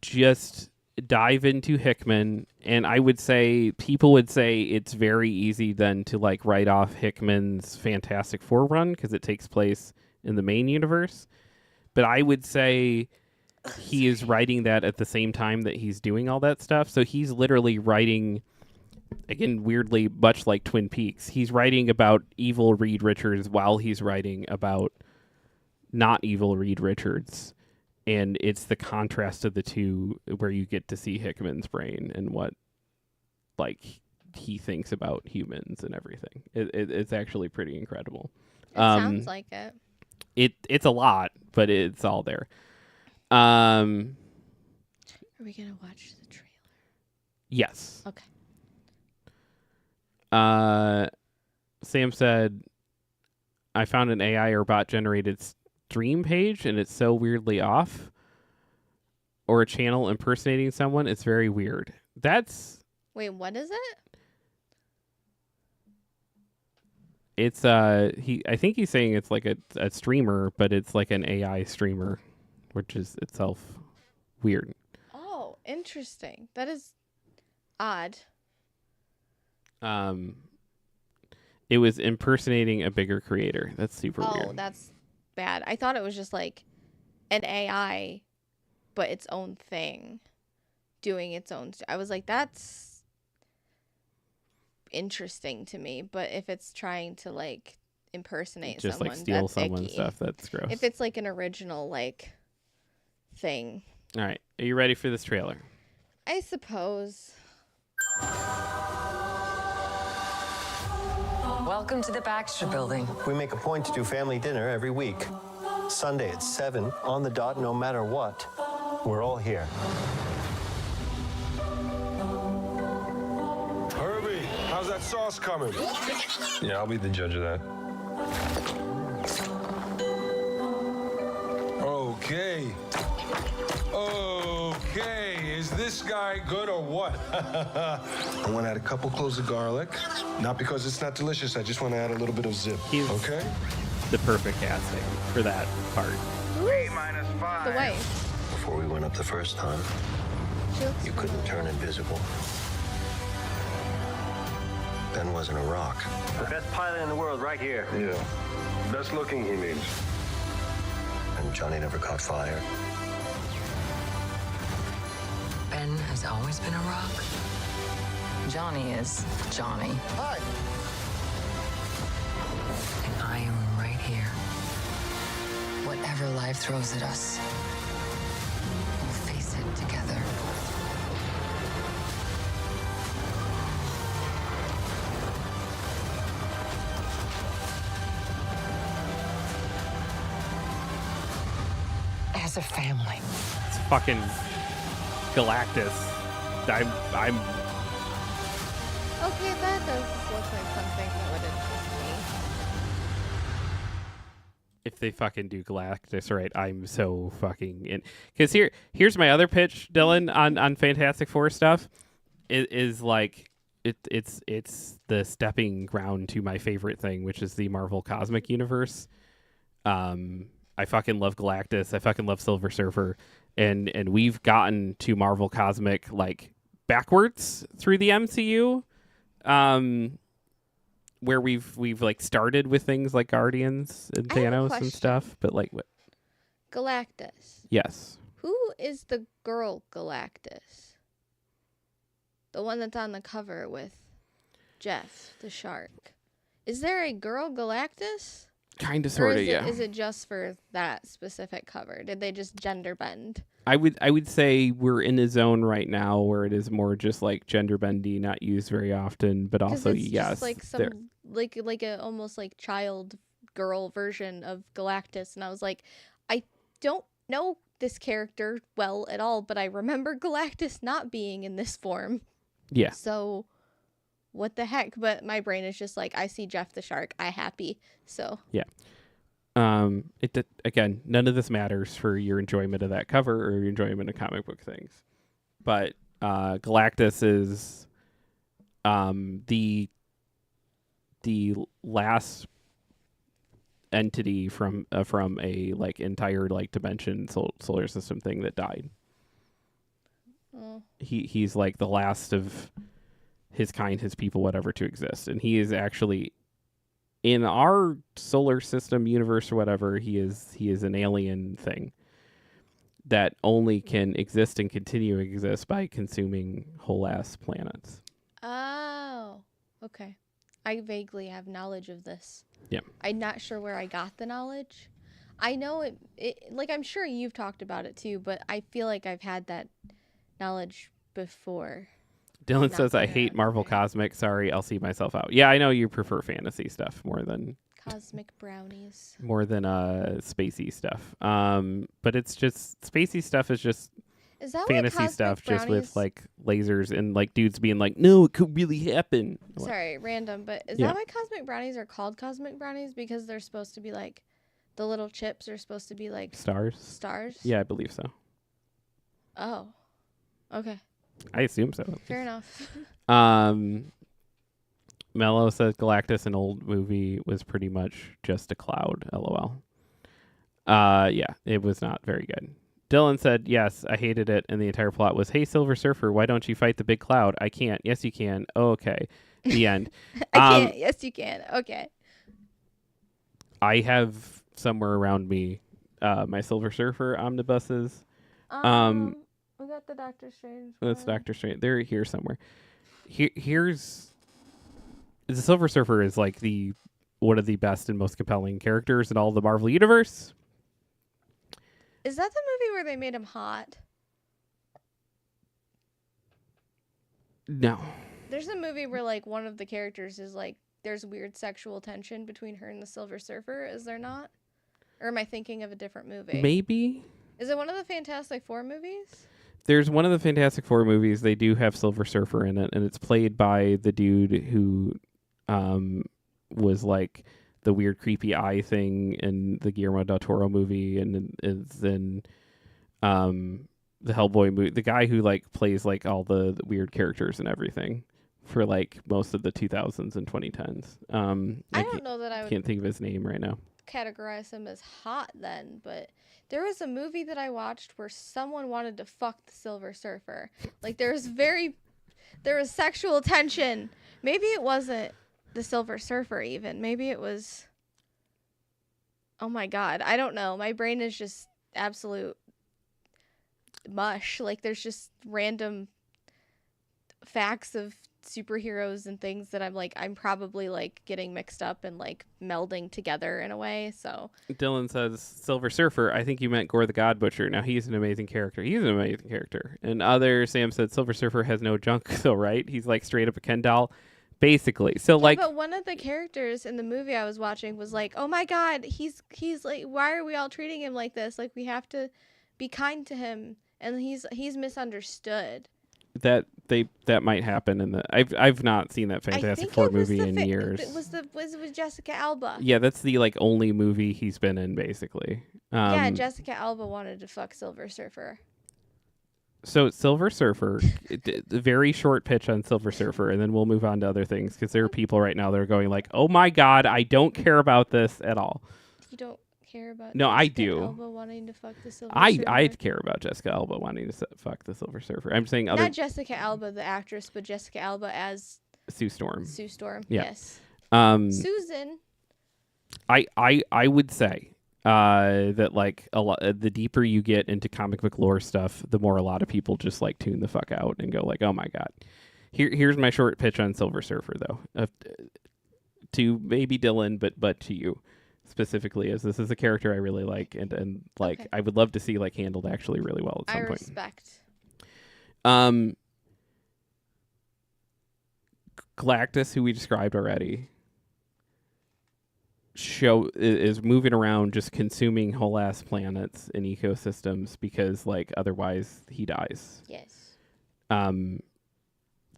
just dive into Hickman. And I would say people would say it's very easy then to like write off Hickman's Fantastic Four run because it takes place in the main universe. But I would say he is writing that at the same time that he's doing all that stuff. So he's literally writing. Again, weirdly, much like Twin Peaks, he's writing about evil Reed Richards while he's writing about not evil Reed Richards. And it's the contrast of the two where you get to see Hickman's brain and what, like, he thinks about humans and everything. It's actually pretty incredible. It sounds like it. It's a lot, but it's all there. Are we going to watch the trailer? Yes. Okay. Sam said, I found an AI or bot generated stream page and it's so weirdly off. Or a channel impersonating someone. It's very weird. Wait, what is it? It's I think he's saying it's like a streamer, but it's like an AI streamer, which is itself weird. Oh, interesting. That is odd. It was impersonating a bigger creator. That's super weird. Oh, that's bad. I thought it was just like an AI, but its own thing, doing its own. I was like, that's interesting to me. But if it's trying to like impersonate just someone, like steal that's someone's icky. stuff, that's gross. If it's like an original like thing. All right, are you ready for this trailer? I suppose. Welcome to the Baxter Building. We make a point to do family dinner every week. Sunday at 7, on the dot, no matter what. We're all here. Herbie, how's that sauce coming? Yeah, I'll be the judge of that. Okay. Okay, is this guy good or what? I want to add a couple cloves of garlic. Not because it's not delicious, I just want to add a little bit of zip. Okay? The perfect casting for that part. The wife. Before we went up the first time, you couldn't turn invisible. Ben wasn't a rock. The best pilot in the world right here. Yeah. Best looking, he means. And Johnny never caught fire. Ben has always been a rock. Johnny is Johnny. Hi. And I am right here. Whatever life throws at us, we'll face it together. As a family. It's fucking Galactus. I'm Okay, that does look like something that would interest me. if they fucking do Galactus right, I'm so fucking in. Because here's my other pitch, Dylan, on Fantastic Four stuff. It is like it's the stepping ground to my favorite thing, which is the Marvel Cosmic Universe. I fucking love Galactus. I fucking love Silver Surfer, and we've gotten to Marvel Cosmic like backwards through the MCU. Where we've like started with things like Guardians and I have a Thanos and question. stuff, but like what? Galactus. Yes, Who is the girl Galactus? The one that's on the cover with Jeff the shark. Is there a girl Galactus? kind of, Or sort of, is yeah. Is it just for that specific cover? Did they just gender bend? I would say we're in a zone right now where it is more just like gender bendy, not used very often, but 'Cause also it's yes, just like there- some like a almost like child girl version of Galactus, and I was like, I don't know this character well at all, but I remember Galactus not being in this form. yeah. So what the heck? But my brain is just like, I see Jeff the shark, I happy. So Again, none of this matters for your enjoyment of that cover or your enjoyment of comic book things, but Galactus is the last entity from a like entire like dimension solar system thing that died. mm, He's like the last of his kind, his people, whatever, to exist, and he is actually in our solar system universe or whatever. He is an alien thing that only can exist and continue to exist by consuming whole ass planets. oh, okay. I vaguely have knowledge of this. Yeah. I'm not sure where I got the knowledge. I know it like I'm sure you've talked about it too, but I feel like I've had that knowledge before. Dylan Not says, I there, hate Marvel okay. Cosmic. Sorry, I'll see myself out. Yeah, I know you prefer fantasy stuff more than Cosmic brownies. spacey stuff. But it's just spacey stuff is just Is that fantasy why Cosmic stuff brownies, just with like lasers and like dudes being like, no, it could really happen. Sorry, random, but is Yeah. that why cosmic brownies are called cosmic brownies? Because they're supposed to be like, the little chips are supposed to be like Stars? stars? Yeah, I believe so. Oh. Okay. I assume so. Fair enough. Mello says Galactus, an old movie, was pretty much just a cloud. LOL. Yeah, it was not very good. Dylan said, yes, I hated it, and the entire plot was, hey, Silver Surfer, why don't you fight the big cloud? I can't. Yes, you can. Oh, okay. The end. I can't. Yes, you can. Okay. I have somewhere around me my Silver Surfer omnibuses. We got the Doctor Strange. That's one. Doctor Strange. They're here somewhere. Here's the Silver Surfer is like one of the best and most compelling characters in all the Marvel universe. Is that the movie where they made him hot? No. There's a movie where like one of the characters is like there's weird sexual tension between her and the Silver Surfer. Is there not? Or am I thinking of a different movie? Maybe. Is it one of the Fantastic Four movies? There's one of the Fantastic Four movies. They do have Silver Surfer in it, and it's played by the dude who was like the weird creepy eye thing in the Guillermo del Toro movie, and is in the Hellboy movie. The guy who like plays like all the weird characters and everything for like most of the 2000s and 2010s. I don't know that I would Can't think of his name right now. categorize him as hot then, but there was a movie that I watched where someone wanted to fuck the Silver Surfer. Like there was sexual tension. Maybe it wasn't the Silver Surfer even. Maybe it was, oh my God, I don't know. My brain is just absolute mush. Like there's just random facts of superheroes and things that I'm probably like getting mixed up and like melding together in a way. So Dylan says Silver Surfer. I think you meant Gore the God Butcher. Now he's an amazing character. He's an amazing character. And Sam said Silver Surfer has no junk though, right? He's like straight up a Ken doll, basically. So yeah, like, but one of the characters in the movie I was watching was like, oh my God, he's like, why are we all treating him like this? Like we have to be kind to him, and he's misunderstood. that might happen in the. I've not seen that Fantastic Four movie in years. It was with Jessica Alba. Yeah, that's the like only movie he's been in basically. Yeah, Jessica Alba wanted to fuck Silver Surfer. So Silver Surfer, the very short pitch on Silver Surfer, and then we'll move on to other things because there are people right now that are going like, "Oh my God, I don't care about this at all." You don't care about? No, Jessica I do. Alba wanting to fuck the Silver Surfer. I care about Jessica Alba wanting to fuck the Silver Surfer. I'm saying other not Jessica Alba the actress, but Jessica Alba as Sue Storm. Sue Storm. Yeah. Yes. Susan. I would say that like a lot, the deeper you get into comic book lore stuff, the more a lot of people just like tune the fuck out and go like, oh my God. Here's my short pitch on Silver Surfer though, to maybe Dylan, but to you specifically, as this is a character I really like and like I would love to see like handled actually really well at some point. Respect. Galactus, who we described already, is moving around just consuming whole ass planets and ecosystems because like otherwise he dies. Yes.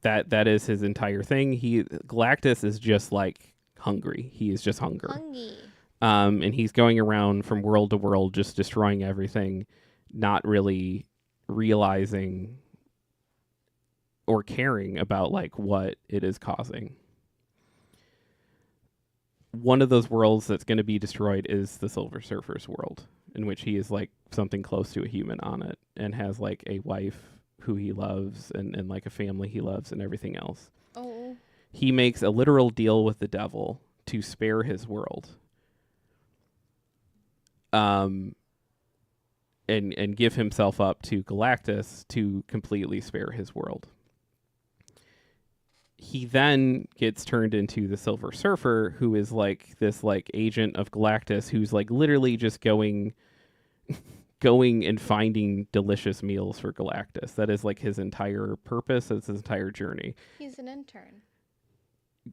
That is his entire thing. Galactus is just like hungry. He is just hunger. Hungry. And he's going around from world to world just destroying everything, not really realizing or caring about like what it is causing. One of those worlds that's going to be destroyed is the Silver Surfer's world, in which he is like something close to a human on it and has like a wife who he loves and like a family he loves and everything else. Oh. He makes a literal deal with the devil to spare his world. And give himself up to Galactus to completely spare his world. He then gets turned into the Silver Surfer, who is like this like agent of Galactus, who's like literally just going and finding delicious meals for Galactus. That is like his entire purpose. That's his entire journey. He's an intern.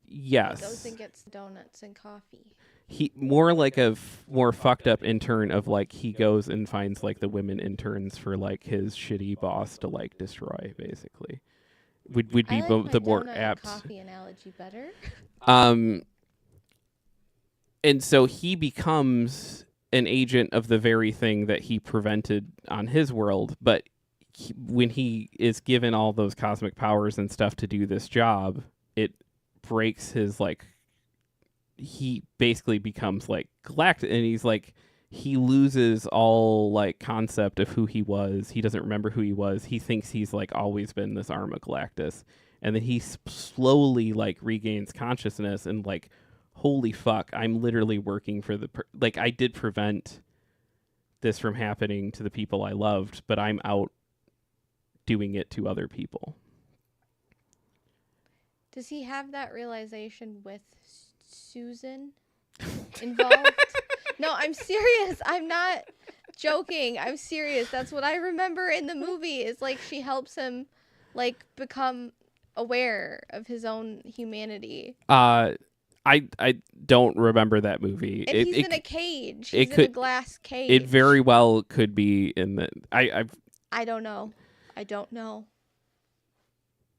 Yes. He goes and gets donuts and coffee. He more like a more fucked up intern of like he goes and finds like the women interns for like his shitty boss to like destroy basically. Would be I like the my more donut apt and coffee analogy better. And so he becomes an agent of the very thing that he prevented on his world, but when he is given all those cosmic powers and stuff to do this job, it breaks his like he basically becomes like Galactus, and he's like he loses all like concept of who he was. He doesn't remember who he was. He thinks he's like always been this arm of Galactus, and then he slowly like regains consciousness and like, holy fuck, I'm literally working for the like I did prevent this from happening to the people I loved, but I'm out doing it to other people. Does he have that realization with Susan involved? No, I'm serious. I'm not joking. I'm serious. That's what I remember in the movie. Is like she helps him like become aware of his own humanity. I don't remember that movie. And he's in a cage. He's in a glass cage. It very well could be in the I don't know. I don't know.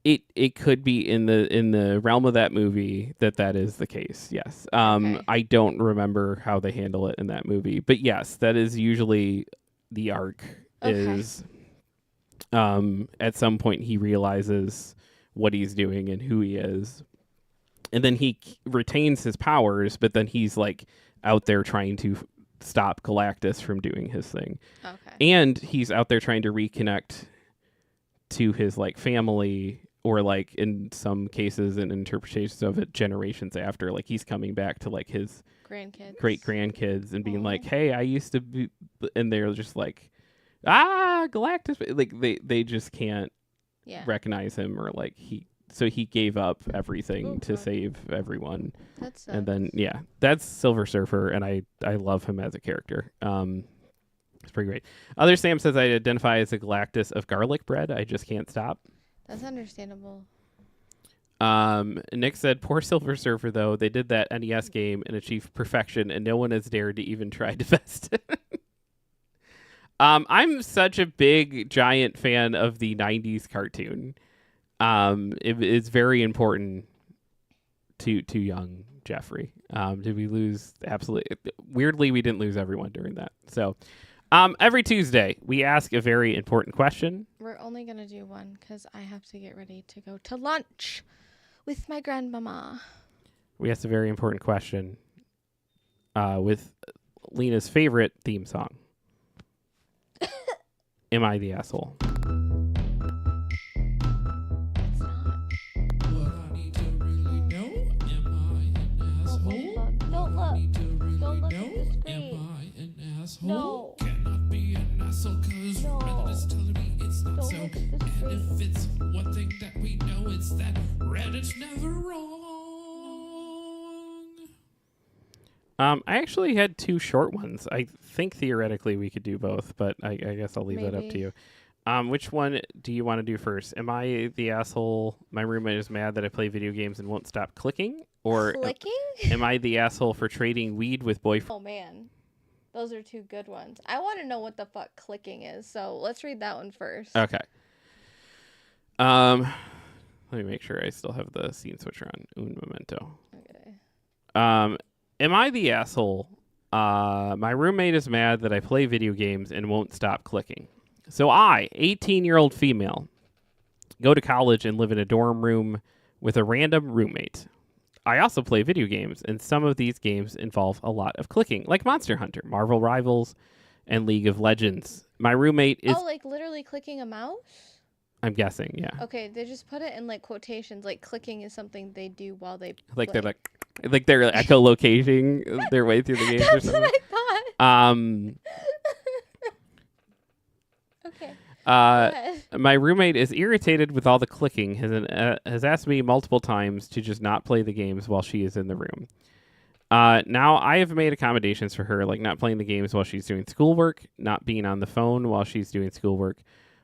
It could be in the realm of that movie that is the case. Yes. Okay. I don't remember how they handle it in that movie, but yes, that is usually the arc. Okay. Is at some point he realizes what he's doing and who he is, and then he retains his powers, but then he's like out there trying to stop Galactus from doing his thing. Okay. And he's out there trying to reconnect to his like family, or like in some cases and interpretations of it, generations after, like he's coming back to like his grandkids, great grandkids, and being like, hey, I used to be, and they're just like, Galactus, like they just can't recognize him, or like he gave up everything to save everyone. That's and then that's Silver Surfer, and I love him as a character. It's pretty great. Other Sam says I identify as a Galactus of garlic bread. I just can't stop. That's understandable. Nick said, poor Silver Surfer, though. They did that NES game and achieved perfection, and no one has dared to even try to best it. I'm such a big, giant fan of the 90s cartoon. It's very important to young Jeffrey. Did we lose? Absolutely. Weirdly, we didn't lose everyone during that. So, every Tuesday we ask a very important question. We're only gonna do one because I have to get ready to go to lunch with my grandmama. We ask a very important question with Lena's favorite theme song. Am I the asshole? It's not. What I need to really know, am I an asshole? Don't look. Don't look No, at the screen. am I an asshole? No. Cannot be an asshole cause No. Reddit is telling me it's not Don't so. look at the And screen. if it's one thing that we know, it's that Reddit's never wrong. I actually had two short ones. I think theoretically we could do both, but I guess I'll leave that up to Maybe. you. Which one do you want to do first? Am I the asshole? My roommate is mad that I play video games and won't stop clicking, or Clicking? am I the asshole for trading weed with boyfriend? Oh man, those are two good ones. I want to know what the fuck clicking is, so let's read that one first. Okay. Let me make sure I still have the scene switcher on. Un momento. Okay. Am I the asshole? My roommate is mad that I play video games and won't stop clicking. So I, 18-year-old female, go to college and live in a dorm room with a random roommate. I also play video games, and some of these games involve a lot of clicking, like Monster Hunter, Marvel Rivals, and League of Legends. My roommate is... Oh, like literally clicking a mouse? I'm guessing, yeah. Okay, they just put it in like quotations. Like clicking is something they do while they Like play. they're like they're echolocating their way through the games or That's something. what I thought. Okay. Go ahead. My roommate is irritated with all the clicking. Has asked me multiple times to just not play the games while she is in the room. Now I have made accommodations for her, like not playing the games while she's doing schoolwork, not being on the phone while she's doing schoolwork.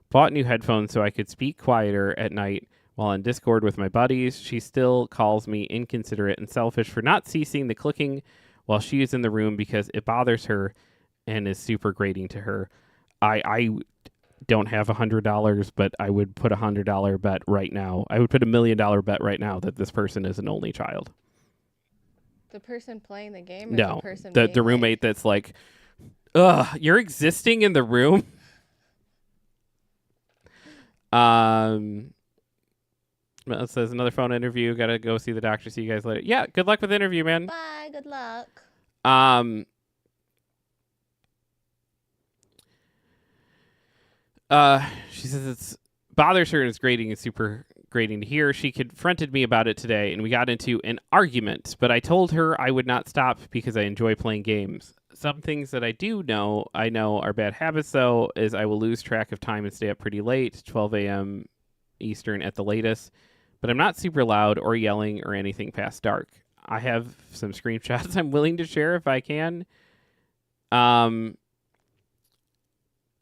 Bought new headphones so I could speak quieter at night while on Discord with my buddies. She still calls me inconsiderate and selfish for not ceasing the clicking while she is in the room because it bothers her and is super grating to her. I don't have $100, but I would put $100 bet right now. I would put $1 million bet right now that this person is an only child. The person playing the game, or No, the person the being roommate that's like, ugh, you're existing in the room. It says another phone interview. Got to go see the doctor. See you guys later. Yeah, good luck with the interview, man. Bye. Good luck. She says it's bothers her and it's grating and super grating to hear. She confronted me about it today and we got into an argument, but I told her I would not stop because I enjoy playing games. Some things that I know are bad habits though, is I will lose track of time and stay up pretty late, 12 a.m. Eastern at the latest, but I'm not super loud or yelling or anything past dark. I have some screenshots I'm willing to share if I can.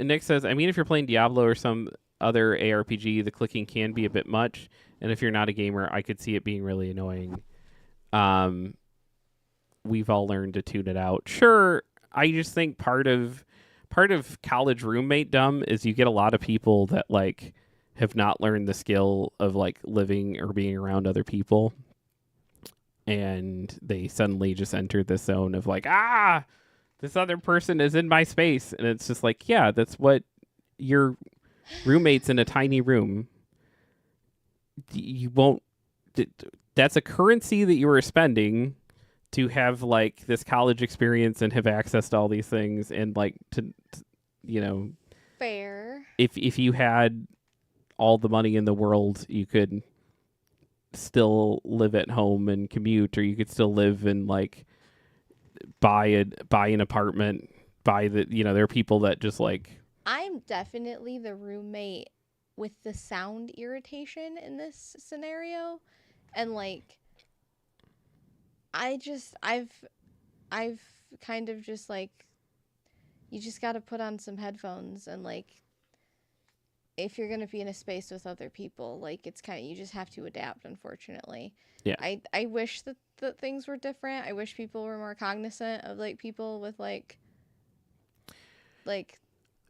Nick says, I mean, if you're playing Diablo or some other ARPG, the clicking can be a bit much. And if you're not a gamer, I could see it being really annoying. We've all learned to tune it out. Sure, I just think part of college roommate dumb is you get a lot of people that like have not learned the skill of like living or being around other people. And they suddenly just enter this zone of like, this other person is in my space. And it's just like, yeah, that's what your roommates in a tiny room. You won't, that's a currency that you are spending to have like this college experience and have access to all these things. And like, to you know, Fair. if you had all the money in the world, you could still live at home and commute, or you could still live and like buy an apartment, there are people that just like, I'm definitely the roommate with the sound irritation in this scenario. And like I've kind of just like, you just got to put on some headphones, and like if you're going to be in a space with other people, like it's kind of, you just have to adapt, unfortunately. Yeah. I wish that things were different. I wish people were more cognizant of like people with like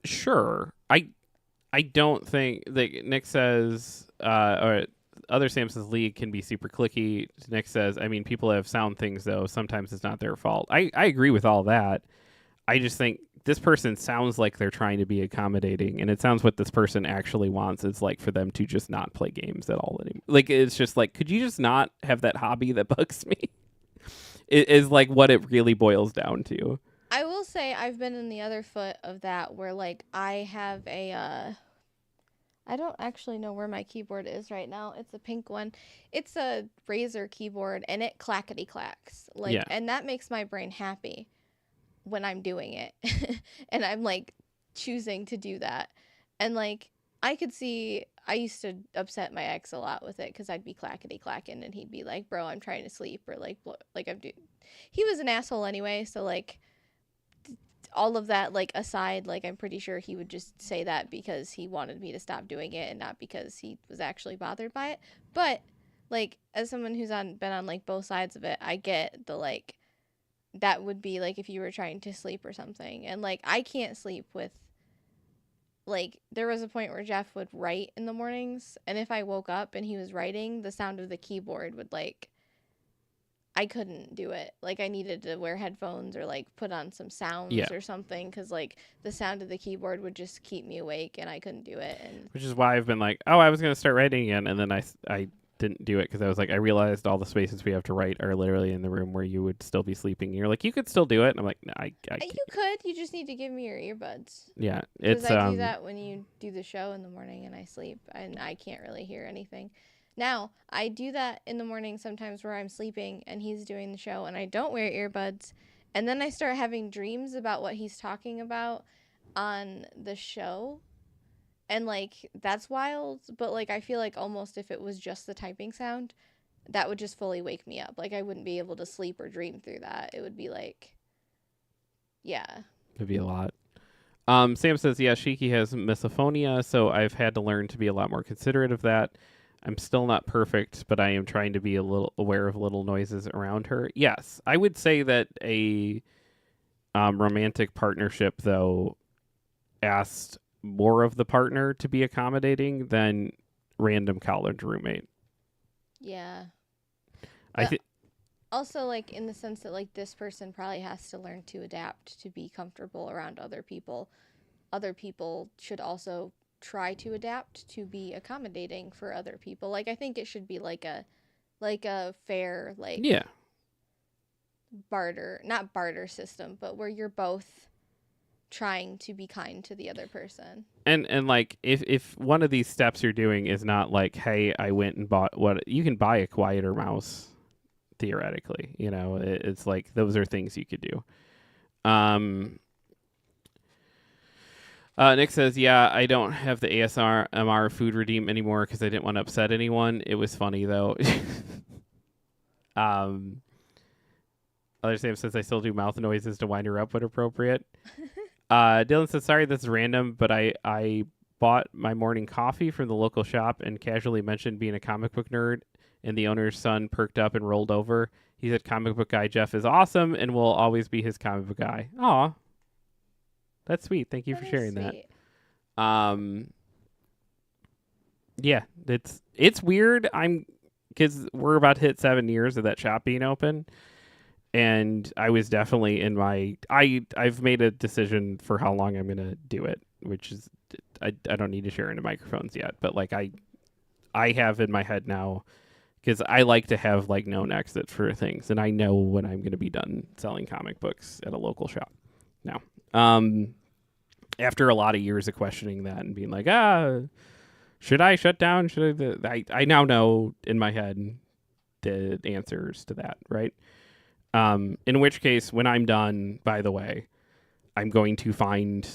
sure. I I don't think that Nick says, or other Sam says League can be super clicky. Nick says, I mean, people have sound things though. Sometimes it's not their fault. I agree with all that. I just think this person sounds like they're trying to be accommodating, and it sounds what this person actually wants is like for them to just not play games at all anymore. Like, it's just like, could you just not have that hobby that bugs me? It is like what it really boils down to. I will say I've been in the other foot of that where like I have a I don't actually know where my keyboard is right now. It's a pink one. It's a Razer keyboard and it clackety clacks. Like Yeah. and that makes my brain happy when I'm doing it. And I'm like choosing to do that. And like I could see I used to upset my ex a lot with it cuz I'd be clackety clacking and he'd be like, "Bro, I'm trying to sleep," or like I'm doing. He was an asshole anyway, so like all of that like aside, like I'm pretty sure he would just say that because he wanted me to stop doing it and not because he was actually bothered by it. But like as someone who's been on like both sides of it, I get the like that would be like if you were trying to sleep or something. And like I can't sleep with like there was a point where Jeff would write in the mornings, and if I woke up and he was writing, the sound of the keyboard would like I couldn't do it. Like I needed to wear headphones or like put on some sounds or something because like the sound of the keyboard would just keep me awake and I couldn't do it. And Which is why I've been like, oh, I was going to start writing again, and then I didn't do it because I was like, I realized all the spaces we have to write are literally in the room where you would still be sleeping. And you're like, you could still do it. And I'm like, no, I can't. you could. You just need to give me your earbuds. Yeah, Because it's I do that when you do the show in the morning and I sleep and I can't really hear anything. Now, I do that in the morning sometimes where I'm sleeping and he's doing the show and I don't wear earbuds. And then I start having dreams about what he's talking about on the show. And, like, that's wild. But, like, I feel like almost if it was just the typing sound, that would just fully wake me up. Like, I wouldn't be able to sleep or dream through that. It would be like, yeah. It'd be a lot. Sam says, yeah, Shiki has misophonia, so I've had to learn to be a lot more considerate of that. I'm still not perfect, but I am trying to be a little aware of little noises around her. Yes, I would say that a romantic partnership, though, asked more of the partner to be accommodating than random college roommate. Yeah. I think also, like, in the sense that, like, this person probably has to learn to adapt to be comfortable around other people. Other people should also try to adapt to be accommodating for other people. Like, I think it should be like a fair, like, yeah. not barter system, but where you're both trying to be kind to the other person. And like, if one of these steps you're doing is not like, hey, I went and bought what, you can buy a quieter mouse, theoretically, you know, it's like, those are things you could do. Nick says, yeah, I don't have the ASMR food redeem anymore because I didn't want to upset anyone. It was funny, though. Other Sam says, I still do mouth noises to wind her up when appropriate. Dylan says, sorry, this is random, but I bought my morning coffee from the local shop and casually mentioned being a comic book nerd, and the owner's son perked up and rolled over. He said, comic book guy Jeff is awesome and will always be his comic book guy. Aw. That's sweet. Thank you for sharing that. Yeah, it's weird. Because we're about to hit 7 years of that shop being open, and I was definitely in my. I've made a decision for how long I'm gonna do it, which is I don't need to share into microphones yet, but like I have in my head now, because I like to have like known exit for things, and I know when I'm gonna be done selling comic books at a local shop now. After a lot of years of questioning that and being like, should I shut down? Should I now know in my head the answers to that, right? In which case, when I'm done, by the way, I'm going to find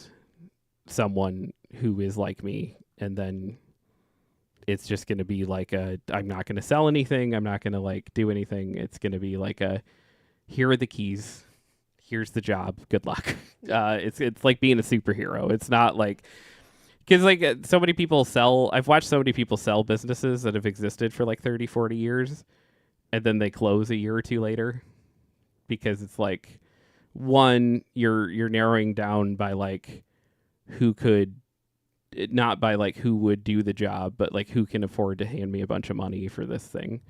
someone who is like me, and then it's just going to be like I'm not going to sell anything. I'm not going to like do anything. It's going to be like here are the keys. Here's the job. Good luck. It's like being a superhero. It's not like, because like so many people I've watched so many people sell businesses that have existed for like 30, 40 years, and then they close a year or two later, because it's like, one, you're narrowing down by like who could not by like who would do the job, but like who can afford to hand me a bunch of money for this thing.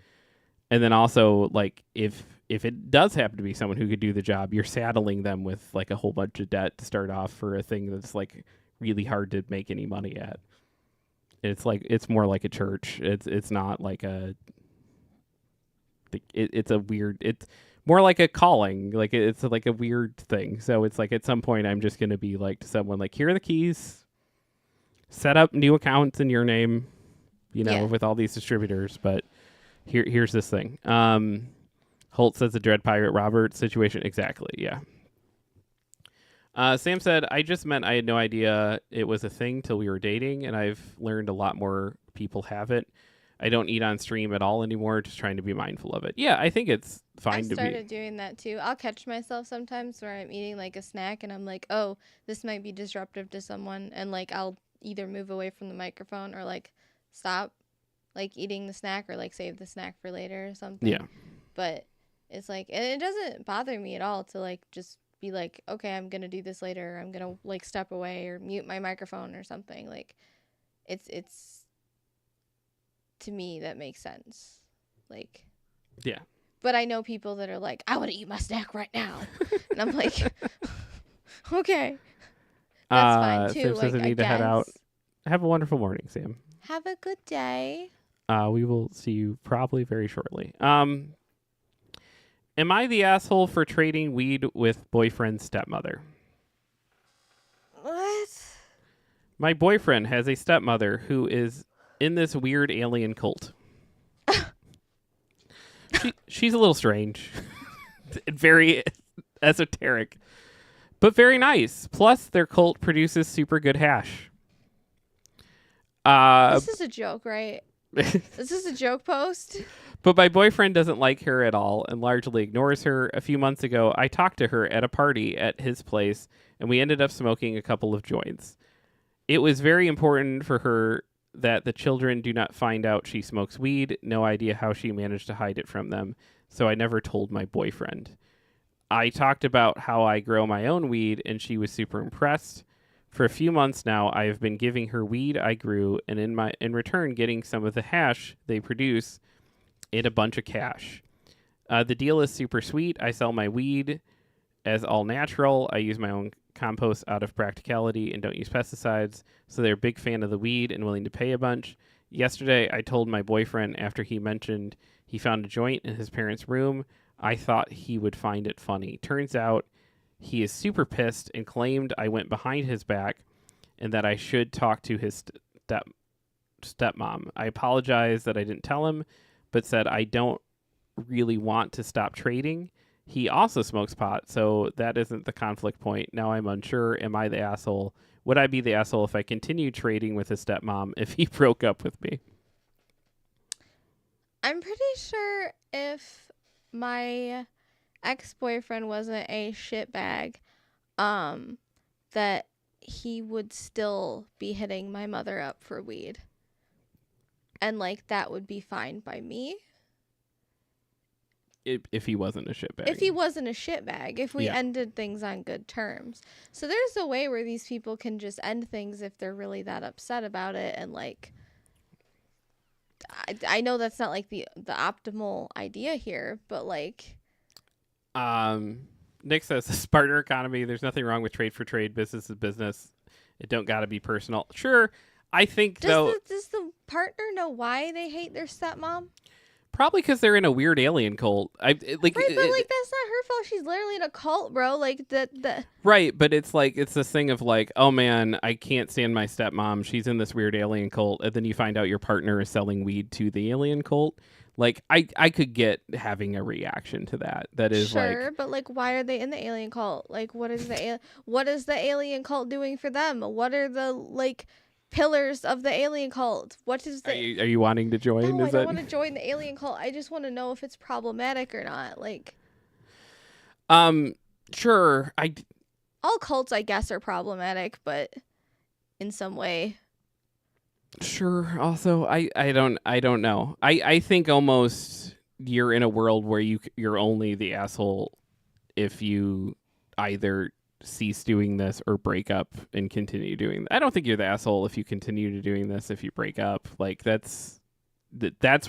And then also, like, if it does happen to be someone who could do the job, you're saddling them with like a whole bunch of debt to start off for a thing that's like really hard to make any money at. It's like, it's more like a church. It's not like it's a weird, it's more like a calling. Like it's like a weird thing. So it's like at some point I'm just going to be like to someone like, here are the keys, set up new accounts in your name, with all these distributors. But here's this thing. Holt says the Dread Pirate Robert situation. Exactly. Yeah. Sam said, I just meant I had no idea it was a thing till we were dating, and I've learned a lot more people have it. I don't eat on stream at all anymore, just trying to be mindful of it. Yeah, I think it's fine to be. I started doing that too. I'll catch myself sometimes where I'm eating like a snack and I'm like, oh, this might be disruptive to someone. And like, I'll either move away from the microphone or like stop like eating the snack or like save the snack for later or something. Yeah. But it's like, and it doesn't bother me at all to like just be like, okay, I'm going to do this later. Or I'm going to like step away or mute my microphone or something. Like it's to me, that makes sense. Like, yeah. But I know people that are like, I want to eat my snack right now. And I'm like, okay. That's fine too. Sam says I need to head out. Have a wonderful morning, Sam. Have a good day. We will see you probably very shortly. Am I the asshole for trading weed with boyfriend's stepmother? What? My boyfriend has a stepmother who is in this weird alien cult. She's a little strange. Very esoteric. But very nice. Plus, their cult produces super good hash. This is a joke, right? This is a joke post? But my boyfriend doesn't like her at all and largely ignores her. A few months ago, I talked to her at a party at his place, and we ended up smoking a couple of joints. It was very important for her that the children do not find out she smokes weed. No idea how she managed to hide it from them, so I never told my boyfriend. I talked about how I grow my own weed, and she was super impressed. For a few months now, I have been giving her weed I grew, and in return getting some of the hash they produce in a bunch of cash. The deal is super sweet. I sell my weed as all natural. I use my own compost out of practicality and don't use pesticides, so they're a big fan of the weed and willing to pay a bunch. Yesterday, I told my boyfriend after he mentioned he found a joint in his parents' room, I thought he would find it funny. Turns out he is super pissed and claimed I went behind his back and that I should talk to his stepmom. I apologize that I didn't tell him, but said I don't really want to stop trading. He also smokes pot, so that isn't the conflict point. Now I'm unsure. Am I the asshole? Would I be the asshole if I continued trading with his stepmom if he broke up with me? I'm pretty sure if my ex-boyfriend wasn't a shitbag, that he would still be hitting my mother up for weed. And, like, that would be fine by me. If he wasn't a shitbag. If he wasn't a shitbag. If we ended things on good terms. So there's a way where these people can just end things if they're really that upset about it. And, like, I know that's not, like, the optimal idea here, but, like... Nick says, the partner economy, there's nothing wrong with trade for trade. Business is business. It don't got to be personal. Sure, I think, though... Does the partner know why they hate their stepmom? Probably because they're in a weird alien cult. Right, but like that's not her fault. She's literally in a cult, bro. Like the. Right, but it's like it's this thing of like, oh man, I can't stand my stepmom. She's in this weird alien cult, and then you find out your partner is selling weed to the alien cult. Like I could get having a reaction to that. That is sure, like, but like, why are they in the alien cult? Like, what is the alien cult doing for them? What are the like pillars of the alien cult? What is the? Are you wanting to join? No, I don't want to join the alien cult. I just want to know if it's problematic or not. Like, sure. All cults, I guess, are problematic, but in some way. Sure. Also, I don't know. I think almost you're in a world where you're only the asshole if you either cease doing this or break up and continue doing. I don't think you're the asshole if you continue to doing this. If you break up, like that's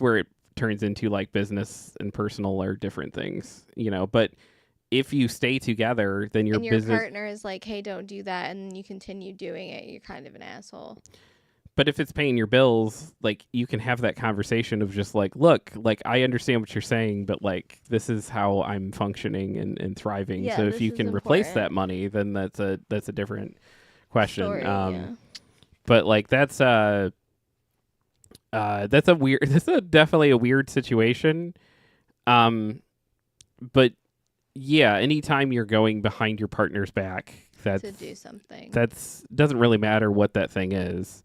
where it turns into like business and personal are different things, you know. But if you stay together, then your and your business. partner is like, hey, don't do that, and you continue doing it, you're kind of an asshole. But if it's paying your bills, like you can have that conversation of just like, look, like I understand what you're saying, but like this is how I'm functioning and thriving. Yeah, so if this you is can replace important. that money, then that's a different question. Story, yeah. But like that's a weird. This is definitely a weird situation. But yeah, anytime you're going behind your partner's back, To do something. doesn't really matter what that thing is.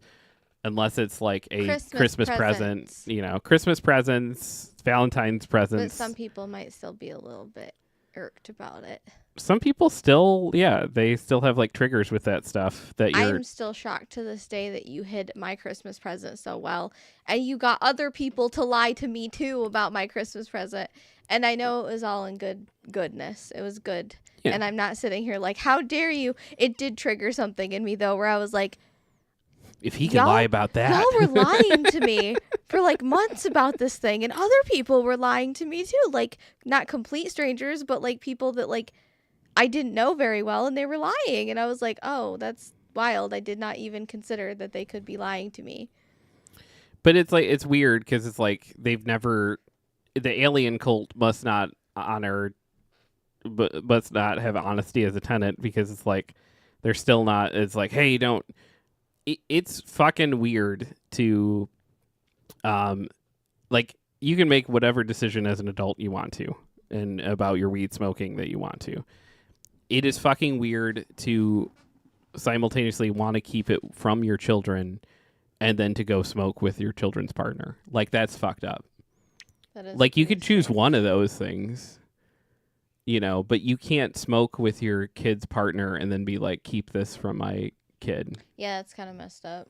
Unless it's like a Christmas present, presents. you know, Christmas presents, Valentine's presents. But some people might still be a little bit irked about it. Some people still, yeah, they still have like triggers with that stuff that you're. I'm still shocked to this day that you hid my Christmas present so well. And you got other people to lie to me too about my Christmas present. And I know it was all in goodness. It was good. Yeah. And I'm not sitting here like, how dare you? It did trigger something in me though, where I was like, If he can lie about that. y'all were lying to me for like months about this thing, and other people were lying to me too, like not complete strangers, but like people that like I didn't know very well, and they were lying, and I was like, oh, that's wild. I did not even consider that they could be lying to me. But it's like it's weird because it's like they've never. The alien cult must not honor, but must not have honesty as a tenant because it's like they're still not. It's like, hey, don't. It's fucking weird to, like you can make whatever decision as an adult you want to, and about your weed smoking that you want to. It is fucking weird to simultaneously want to keep it from your children, and then to go smoke with your children's partner. Like that's fucked up. That is Like you pretty could choose strange. one of those things, you know, but you can't smoke with your kid's partner and then be like, keep this from my kid. Yeah, it's kind of messed up.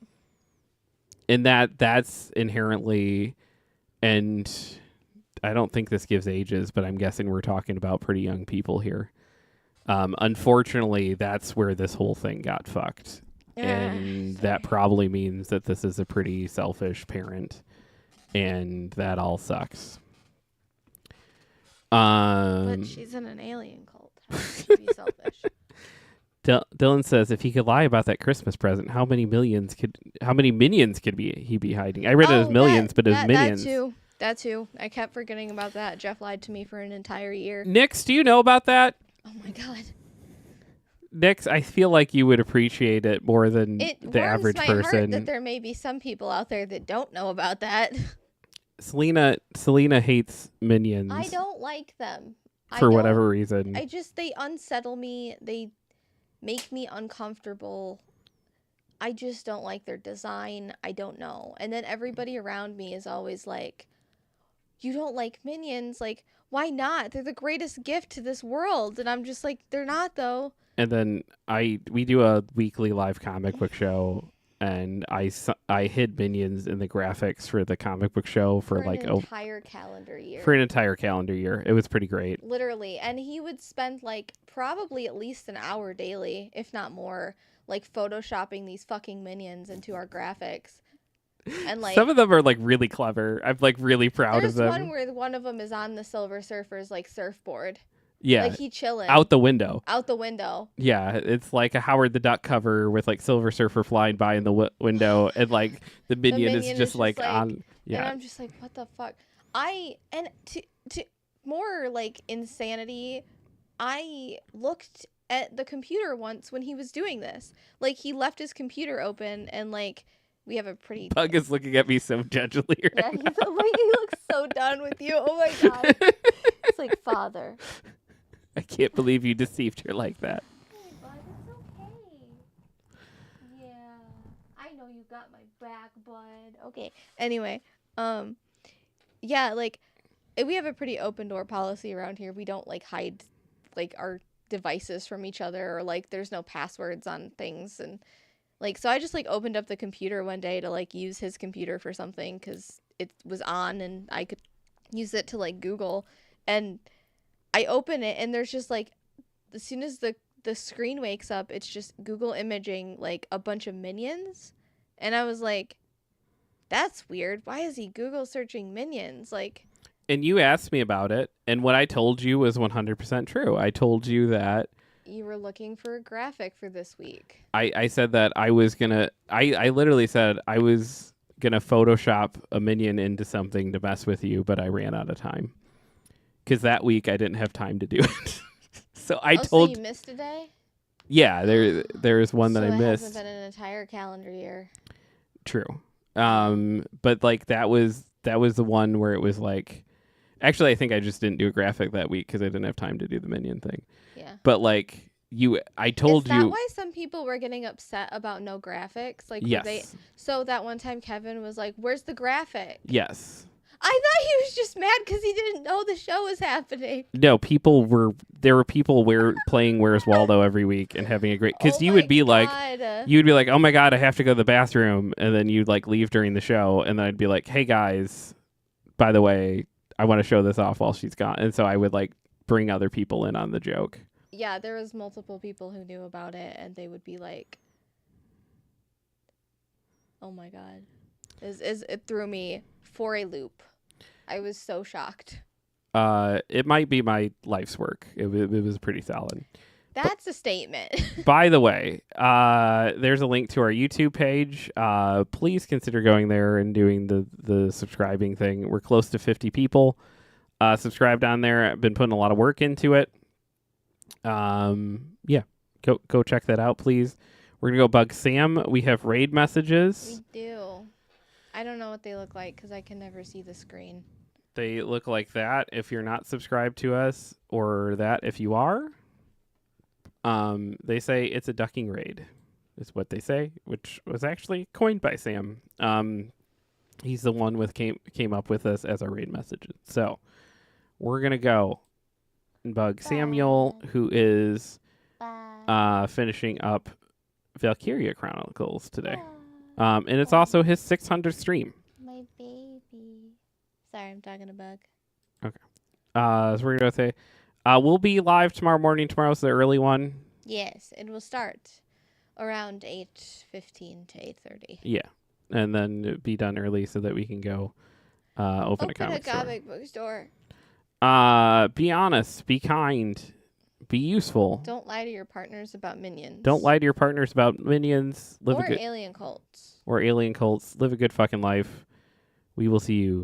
And that's inherently, and I don't think this gives ages, but I'm guessing we're talking about pretty young people here. Unfortunately, that's where this whole thing got fucked. And that probably means that this is a pretty selfish parent, and that all sucks. But she's in an alien cult. How can she be selfish? Dylan says if he could lie about that Christmas present, how many minions could he be hiding? I read it as millions, but as minions. That too. I kept forgetting about that. Jeff lied to me for an entire year. Nix, do you know about that? Oh my god. Nix, I feel like you would appreciate it more than It the warms average my heart person. that there may be some people out there that don't know about that. Selena hates minions. I don't like them. for whatever reason. They unsettle me. They make me uncomfortable. I just don't like their design. I don't know. And then everybody around me is always like, you don't like minions? Like, why not? They're the greatest gift to this world. And I'm just like, they're not though. And then we do a weekly live comic book show, and I hid minions in the graphics for the comic book show for like an entire calendar year. For an entire calendar year. It was pretty great. Literally. And he would spend like probably at least an hour daily, if not more, like photoshopping these fucking minions into our graphics. And like some of them are like really clever. I'm like really proud of them. There's one where one of them is on the Silver Surfer's like surfboard. Yeah. Like he chilling. Out the window. Out the window. Yeah, it's like a Howard the Duck cover with like Silver Surfer flying by in the window, and like the minion is just like on. Yeah. And I'm just like, what the fuck? To more like insanity, I looked at the computer once when he was doing this. Like he left his computer open, and like we have a pretty. Pug is looking at me so judgily right Yeah, now. he looks so done with you. Oh my god. It's like, father. I can't believe you deceived her like that. Hey, bud, it's okay. Yeah, I know you got my back, bud. Okay. Anyway, yeah, like we have a pretty open door policy around here. We don't like hide like our devices from each other, or like there's no passwords on things, and like so I just like opened up the computer one day to like use his computer for something because it was on and I could use it to like Google, and I open it and there's just like as soon as the the screen wakes up, it's just Google imaging like a bunch of minions, and I was like, that's weird. Why is he Google searching minions? Like, And you asked me about it, and what I told you was 100% true. I told you that you were looking for a graphic for this week. I said that I was gonna. I literally said I was gonna Photoshop a minion into something to mess with you, but I ran out of time because that week I didn't have time to do it. So I told. So you missed a day? Yeah, there is one that I So it missed. hasn't been an entire calendar year. True. But like that was the one where it was like. Actually, I think I just didn't do a graphic that week because I didn't have time to do the minion thing. Yeah. But like I told Is you. that why some people were getting upset about no graphics? Like, Yes. So that one time Kevin was like, "Where's the graphic?" Yes. I thought he was just mad because he didn't know the show was happening. No, there were people playing Where's Waldo every week and having a great, because you would be like, oh my God, I have to go to the bathroom. And then you'd like leave during the show. And then I'd be like, hey guys, by the way, I want to show this off while she's gone. And so I would like bring other people in on the joke. Yeah, there was multiple people who knew about it and they would be like, oh my God. It threw me for a loop. I was so shocked. It might be my life's work. It was pretty solid. That's a statement. By the way, there's a link to our YouTube page. Please consider going there and doing the subscribing thing. We're close to 50 people subscribed on there. I've been putting a lot of work into it. Yeah, go check that out, please. We're gonna go bug Sam. We have raid messages. We do. I don't know what they look like because I can never see the screen. They look like that if you're not subscribed to us, or that if you are. They say it's a ducking raid, is what they say, which was actually coined by Sam. He's the one came up with us as our raid messages. So we're gonna go and bug Samuel, who is finishing up Valkyria Chronicles today. And it's also his 600th stream. My baby. Sorry, I'm talking to Bug. Okay. So we're gonna say we'll be live tomorrow morning. Tomorrow's the early one. Yes, it will start around 8:15 to 8:30. Yeah, and then be done early so that we can go open a comic book store. Be honest. Be kind. Be useful. Don't lie to your partners about minions. Don't lie to your partners about minions. Or alien cults. Or alien cults. Live a good fucking life. We will see you